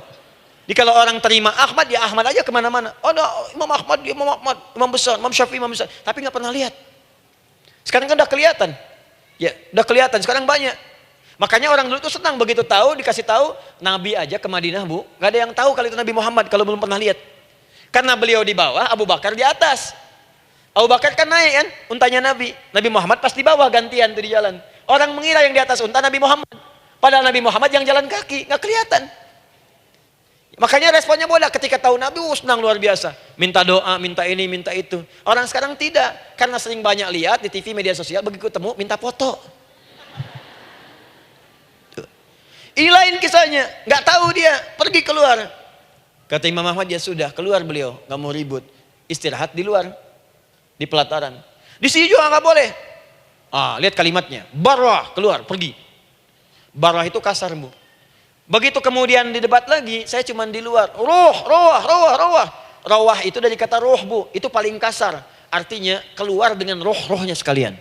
Jadi kalau orang terima Ahmad, ya Ahmad aja kemana-mana. Oh no, Imam Ahmad, dia Imam Ahmad, Imam besar, Imam Syafi'i, Imam besar. Tapi nggak pernah lihat. Sekarang kan udah kelihatan. Ya, udah kelihatan, sekarang banyak. Makanya orang dulu tuh senang begitu tahu, dikasih tahu, Nabi aja ke Madinah Bu. Nggak ada yang tahu kalau itu Nabi Muhammad, kalau belum pernah lihat. Karena beliau di bawah, Abu Bakar di atas. Abu Bakar kan naik kan, untanya Nabi. Nabi Muhammad pas di bawah gantian tuh di jalan. Orang mengira yang di atas unta Nabi Muhammad. Padahal Nabi Muhammad yang jalan kaki, nggak kelihatan. Makanya responnya bola ketika tahu Nabi, senang luar biasa. Minta doa, minta ini, minta itu. Orang sekarang tidak, karena sering banyak lihat di TV media sosial, begitu ketemu minta foto. Ini lain kisahnya, nggak tahu dia, pergi keluar. Kata Imam Ahmad, ya sudah, keluar beliau, nggak mau ribut. Istirahat di luar, di pelataran. Di sini juga nggak boleh. Lihat kalimatnya, barwah, keluar, pergi. Barwah itu kasar Bu. Begitu kemudian didebat lagi, saya cuma di luar. Rawah itu dari kata roh Bu, itu paling kasar. Artinya keluar dengan rohnya sekalian.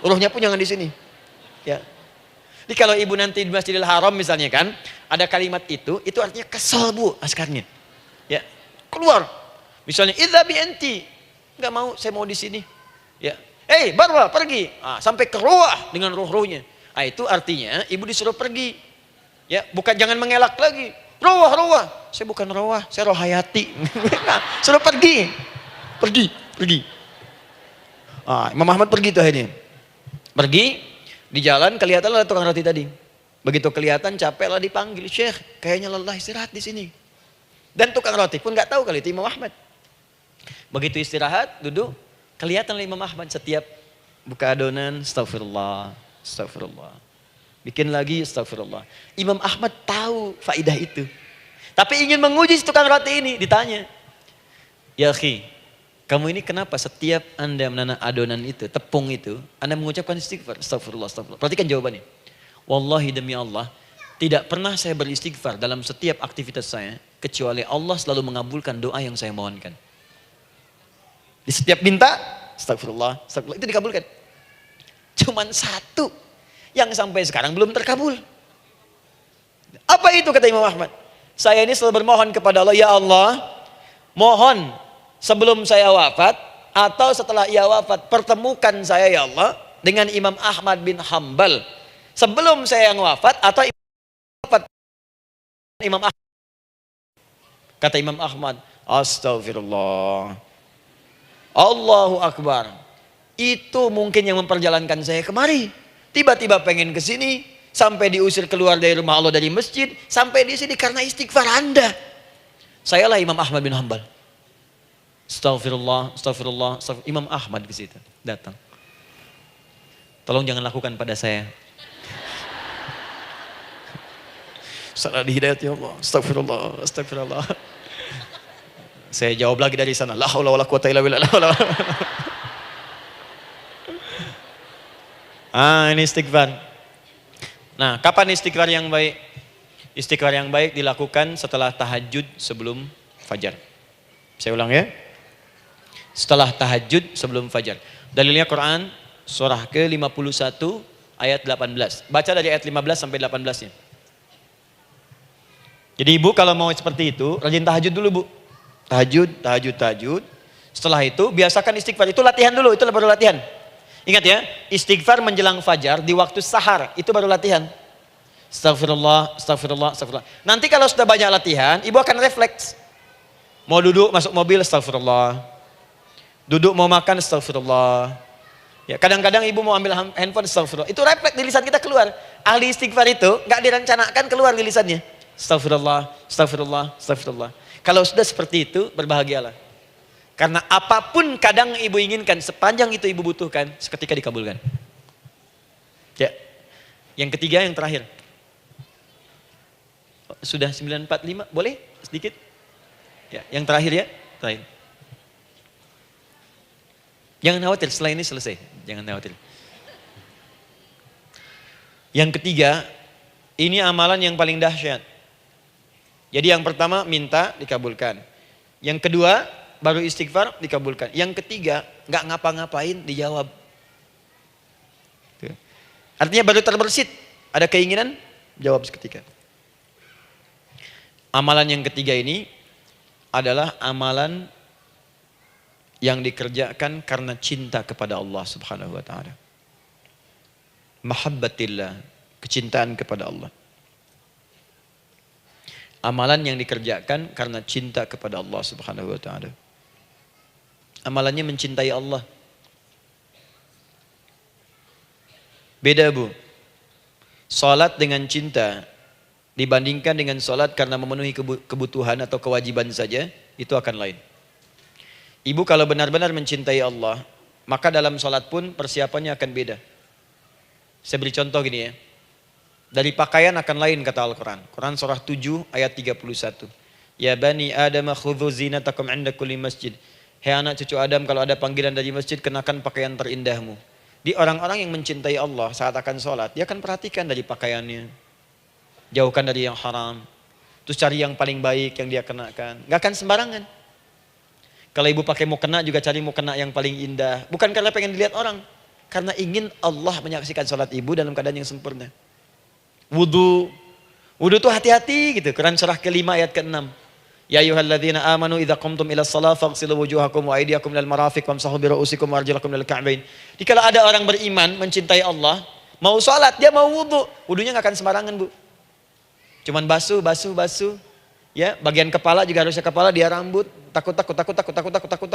Rohnya pun jangan di sini. Ya. Jadi kalau ibu nanti di Masjidil Haram misalnya kan, ada kalimat itu artinya kesel Bu askarnya. Ya, keluar. Misalnya idza bi anti, enggak mau, saya mau di sini. Ya. Barwa pergi. Sampai ke roh dengan rohnya. Itu artinya ibu disuruh pergi. Ya, bukan jangan mengelak lagi. Roh. Saya bukan roh, saya roh hayati. Suruh pergi. Pergi. Imam Ahmad pergi tuh akhirnya. Pergi, di jalan kelihatan ada tukang roti tadi. Begitu kelihatan capek lah dipanggil, Syekh, kayaknya lelah istirahat di sini. Dan tukang roti pun nggak tahu kalau itu Imam Ahmad. Begitu istirahat, duduk, kelihatan Imam Ahmad setiap buka adonan, astagfirullah. Bikin lagi, astagfirullah. Imam Ahmad tahu faidah itu. Tapi ingin menguji tukang roti ini, ditanya. Ya akhi, kamu ini kenapa setiap Anda menanam adonan itu, tepung itu, Anda mengucapkan istighfar, astagfirullah. Perhatikan jawabannya. Wallahi demi Allah, tidak pernah saya beristighfar dalam setiap aktivitas saya, kecuali Allah selalu mengabulkan doa yang saya mohonkan. Di setiap minta, astagfirullah, itu dikabulkan. Cuman satu yang sampai sekarang belum terkabul. Apa itu kata Imam Ahmad? Saya ini selalu bermohon kepada Allah, ya Allah, mohon sebelum saya wafat atau setelah ia wafat, pertemukan saya ya Allah dengan Imam Ahmad bin Hanbal. Sebelum saya yang wafat atau wafat Imam Ahmad. Kata Imam Ahmad, astagfirullah. Allahu Akbar. Itu mungkin yang memperjalankan saya kemari. Tiba-tiba pengen ke sini, sampai diusir keluar dari rumah Allah dari masjid, sampai di sini karena istighfar Anda. Sayalah Imam Ahmad bin Hanbal. Astagfirullah. Imam Ahmad ke situ datang. Tolong jangan lakukan pada saya. Salah di hidayat ya Allah. Astagfirullah. Saya jawab lagi dari sana. La haula wala quwata illa billah. Ini istighfar. Nah, kapan istighfar yang baik? Istighfar yang baik dilakukan setelah tahajud sebelum fajar. Saya ulang ya. Setelah tahajud sebelum fajar. Dalilnya Quran surah ke-51 ayat 18. Baca dari ayat 15 sampai 18-nya. Jadi ibu kalau mau seperti itu, rajin tahajud dulu bu. Tahajud. Setelah itu biasakan istighfar. Itu latihan dulu, itu baru latihan. Ingat ya, istighfar menjelang fajar di waktu sahar, itu baru latihan. Astagfirullah. Nanti kalau sudah banyak latihan, ibu akan refleks. Mau duduk masuk mobil, astagfirullah. Duduk mau makan, astagfirullah. Ya, kadang-kadang ibu mau ambil handphone, astagfirullah. Itu refleks di lisan kita keluar. Ahli istighfar itu nggak direncanakan keluar di lisannya. Astagfirullah. Kalau sudah seperti itu, berbahagialah. Karena apapun kadang ibu inginkan, sepanjang itu ibu butuhkan, seketika dikabulkan. Ya. Yang ketiga, yang terakhir. Sudah 9:45, boleh sedikit? Ya, yang terakhir ya, terakhir. Jangan khawatir, setelah ini selesai. Jangan khawatir. Yang ketiga, ini amalan yang paling dahsyat. Jadi yang pertama minta dikabulkan. Yang kedua baru istighfar dikabulkan. Yang ketiga nggak ngapa-ngapain dijawab. Artinya baru terbersit, ada keinginan jawab seketika. Amalan yang ketiga ini adalah amalan yang dikerjakan karena cinta kepada Allah Subhanahu wa taala. Mahabbatillah, kecintaan kepada Allah. Amalan yang dikerjakan karena cinta kepada Allah Subhanahu wa taala. Amalannya mencintai Allah. Beda bu. Salat dengan cinta dibandingkan dengan salat karena memenuhi kebutuhan atau kewajiban saja, itu akan lain. Ibu kalau benar-benar mencintai Allah, maka dalam salat pun persiapannya akan beda. Saya beri contoh gini ya. Dari pakaian akan lain kata Al-Quran. Quran surah 7 ayat 31. Ya bani Adam khudhu zinatakum 'inda kulli masjid. Hei anak cucu Adam, kalau ada panggilan dari masjid, kenakan pakaian terindahmu. Di orang-orang yang mencintai Allah saat akan sholat, dia akan perhatikan dari pakaiannya. Jauhkan dari yang haram. Terus cari yang paling baik yang dia kenakan. Gak akan sembarangan. Kalau ibu pakai mukena juga cari mukena yang paling indah. Bukan karena pengen dilihat orang. Karena ingin Allah menyaksikan sholat ibu dalam keadaan yang sempurna. Wudu itu hati-hati gitu. Quran surah ke-5 ayat ke-6. Ya ayyuhalladzina amanu idza qumtum ila shalah faghsilu wujuhakum wa aydiyakum ilal marafiq wamsahu bi ru'usikum wa arjulakum ilal ka'bain. Jadi kalau ada orang beriman mencintai Allah, mau salat dia mau wudu, wudunya enggak akan sembarangan, Bu. Cuman basuh. Ya, bagian kepala juga harusnya kepala, dia rambut, takut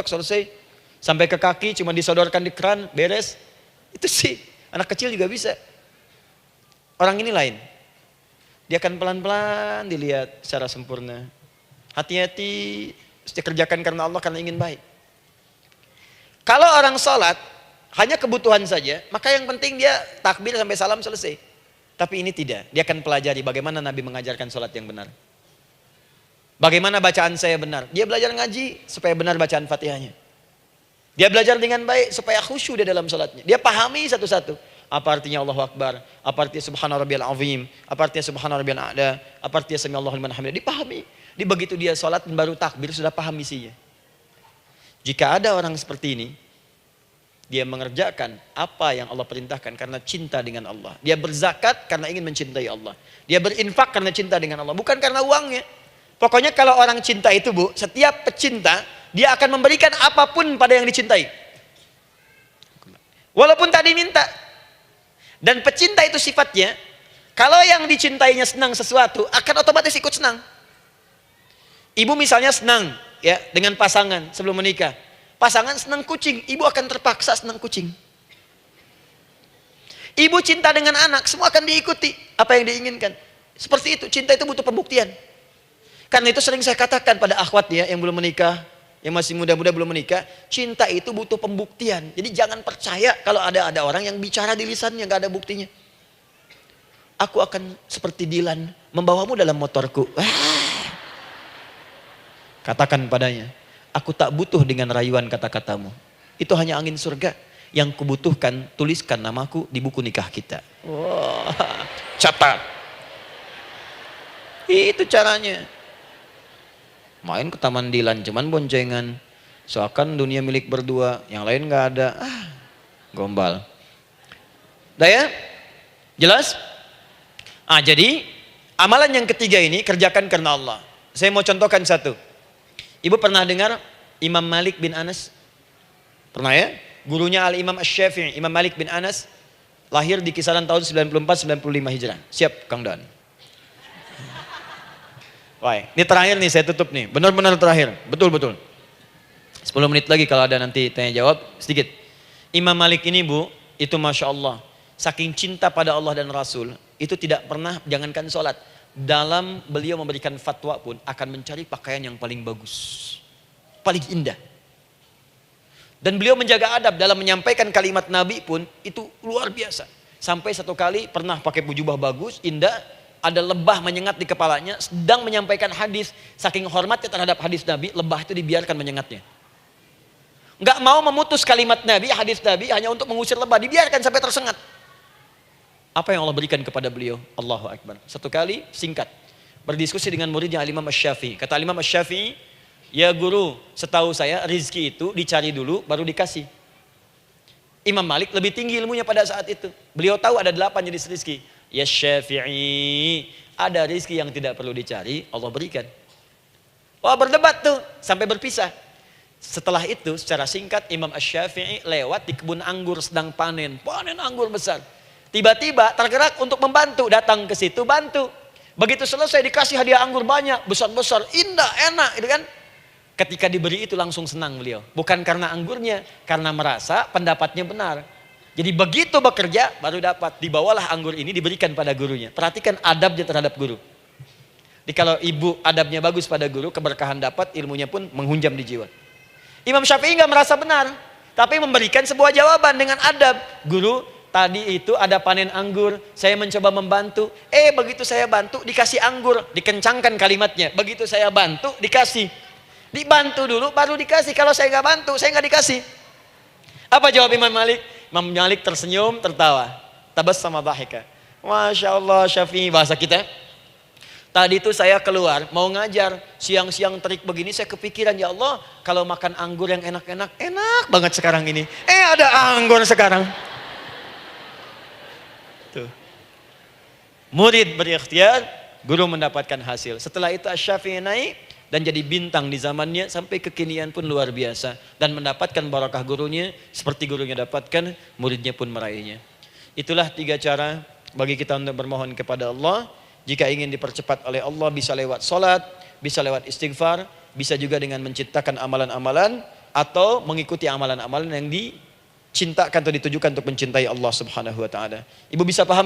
selesai. Sampai ke kaki cuma disodorkan di keran, beres. Itu sih anak kecil juga bisa. Orang ini lain. Dia akan pelan-pelan dilihat secara sempurna. Hati-hati, kerjakan karena Allah, karena ingin baik. Kalau orang sholat hanya kebutuhan saja, maka yang penting dia takbir sampai salam selesai. Tapi ini tidak, dia akan pelajari bagaimana Nabi mengajarkan sholat yang benar. Bagaimana bacaan saya benar. Dia belajar ngaji supaya benar bacaan Fatihahnya. Dia belajar dengan baik supaya khusyuk di dalam sholatnya. Dia pahami satu-satu. Apa artinya Allahu Akbar, apa artinya Subhana Rabbiyal Azim, apa artinya Subhana Rabbiyal A'la, apa artinya Sami Allahu liman hamidah. Dipahami. Di begitu dia sholat dan baru takbir sudah paham isinya. Jika ada orang seperti ini, dia mengerjakan apa yang Allah perintahkan karena cinta dengan Allah. Dia berzakat karena ingin mencintai Allah. Dia berinfak karena cinta dengan Allah, bukan karena uangnya. Pokoknya kalau orang cinta itu, Bu, setiap pecinta dia akan memberikan apapun pada yang dicintai. Walaupun tak diminta. Dan pecinta itu sifatnya, kalau yang dicintainya senang sesuatu, akan otomatis ikut senang. Ibu misalnya senang ya dengan pasangan sebelum menikah. Pasangan senang kucing, ibu akan terpaksa senang kucing. Ibu cinta dengan anak, semua akan diikuti apa yang diinginkan. Seperti itu, cinta itu butuh pembuktian. Karena itu sering saya katakan pada akhwat ya yang belum menikah, yang masih muda-muda belum menikah, cinta itu butuh pembuktian. Jadi jangan percaya kalau ada orang yang bicara di lisannya nggak ada buktinya. Aku akan seperti Dilan membawamu dalam motorku. Katakan padanya, aku tak butuh dengan rayuan kata-katamu. Itu hanya angin surga. Yang kubutuhkan, tuliskan namaku di buku nikah kita. Wah, catat. Itu caranya. Main ke Taman Dilan, cuman boncengan. Seakan dunia milik berdua, yang lain nggak ada. Gombal. Udah ya? Jelas? Jadi amalan yang ketiga ini kerjakan karena Allah. Saya mau contohkan satu. Ibu pernah dengar Imam Malik bin Anas? Pernah ya? Gurunya Al-Imam Asy-Syafi'i, Imam Malik bin Anas, lahir di kisaran tahun 94-95 Hijrah. Siap, Kang Dan. Wah, ini terakhir nih, saya tutup nih. Benar-benar terakhir. Betul-betul. 10 menit lagi kalau ada nanti tanya jawab sedikit. Imam Malik ini Bu, itu Masya Allah. Saking cinta pada Allah dan Rasul, itu tidak pernah, jangankan sholat. Dalam beliau memberikan fatwa pun akan mencari pakaian yang paling bagus. Paling indah. Dan beliau menjaga adab dalam menyampaikan kalimat Nabi pun itu luar biasa. Sampai satu kali pernah pakai jubah bagus, indah, ada lebah menyengat di kepalanya, sedang menyampaikan hadis, saking hormatnya terhadap hadis Nabi, lebah itu dibiarkan menyengatnya. Enggak mau memutus kalimat Nabi, hadis Nabi hanya untuk mengusir lebah, dibiarkan sampai tersengat. Apa yang Allah berikan kepada beliau? Allahu Akbar. Satu kali singkat, berdiskusi dengan muridnya Al-Imam Asy-Syafi'i. Kata Al-Imam Asy-Syafi'i, ya guru, setahu saya rizki itu dicari dulu baru dikasih. Imam Malik lebih tinggi ilmunya pada saat itu. Beliau tahu ada 8 jenis rizki. Ya Syafi'i, ada rizki yang tidak perlu dicari, Allah berikan. Wah, berdebat tuh sampai berpisah. Setelah itu secara singkat Imam Asy-Syafi'i lewat di kebun anggur sedang panen anggur besar. Tiba-tiba tergerak untuk membantu, datang ke situ bantu. Begitu selesai dikasih hadiah anggur banyak, besar-besar, indah, enak, gitu kan? Ketika diberi itu langsung senang beliau. Bukan karena anggurnya, karena merasa pendapatnya benar. Jadi begitu bekerja baru dapat. Dibawalah anggur ini diberikan pada gurunya. Perhatikan adabnya terhadap guru. Jadi kalau ibu adabnya bagus pada guru, keberkahan dapat, ilmunya pun menghunjam di jiwa. Imam Syafi'i nggak merasa benar, tapi memberikan sebuah jawaban dengan adab. Guru, tadi itu ada panen anggur, saya mencoba membantu. Begitu saya bantu dikasih anggur, dikencangkan kalimatnya. Begitu saya bantu dikasih. Dibantu dulu baru dikasih. Kalau saya nggak bantu, saya nggak dikasih. Apa jawab Imam Malik? Imam Malik tersenyum, tertawa. Tabassama dhahika. Masya Allah Syafi'i, bahasa kita. Tadi itu saya keluar, mau ngajar. Siang-siang terik begini, saya kepikiran, ya Allah, kalau makan anggur yang enak-enak, enak banget sekarang ini. Ada anggur sekarang. Tuh. Murid berikhtiar, guru mendapatkan hasil. Setelah itu Asy-Syafi'i naik dan jadi bintang di zamannya, sampai kekinian pun luar biasa, dan mendapatkan barakah gurunya seperti gurunya dapatkan, muridnya pun meraihnya. Itulah 3 cara bagi kita untuk bermohon kepada Allah. Jika ingin dipercepat oleh Allah, bisa lewat salat, bisa lewat istighfar, bisa juga dengan menciptakan amalan-amalan atau mengikuti amalan-amalan yang dicintakan atau ditujukan untuk mencintai Allah Subhanahu wa taala. Ibu bisa pahami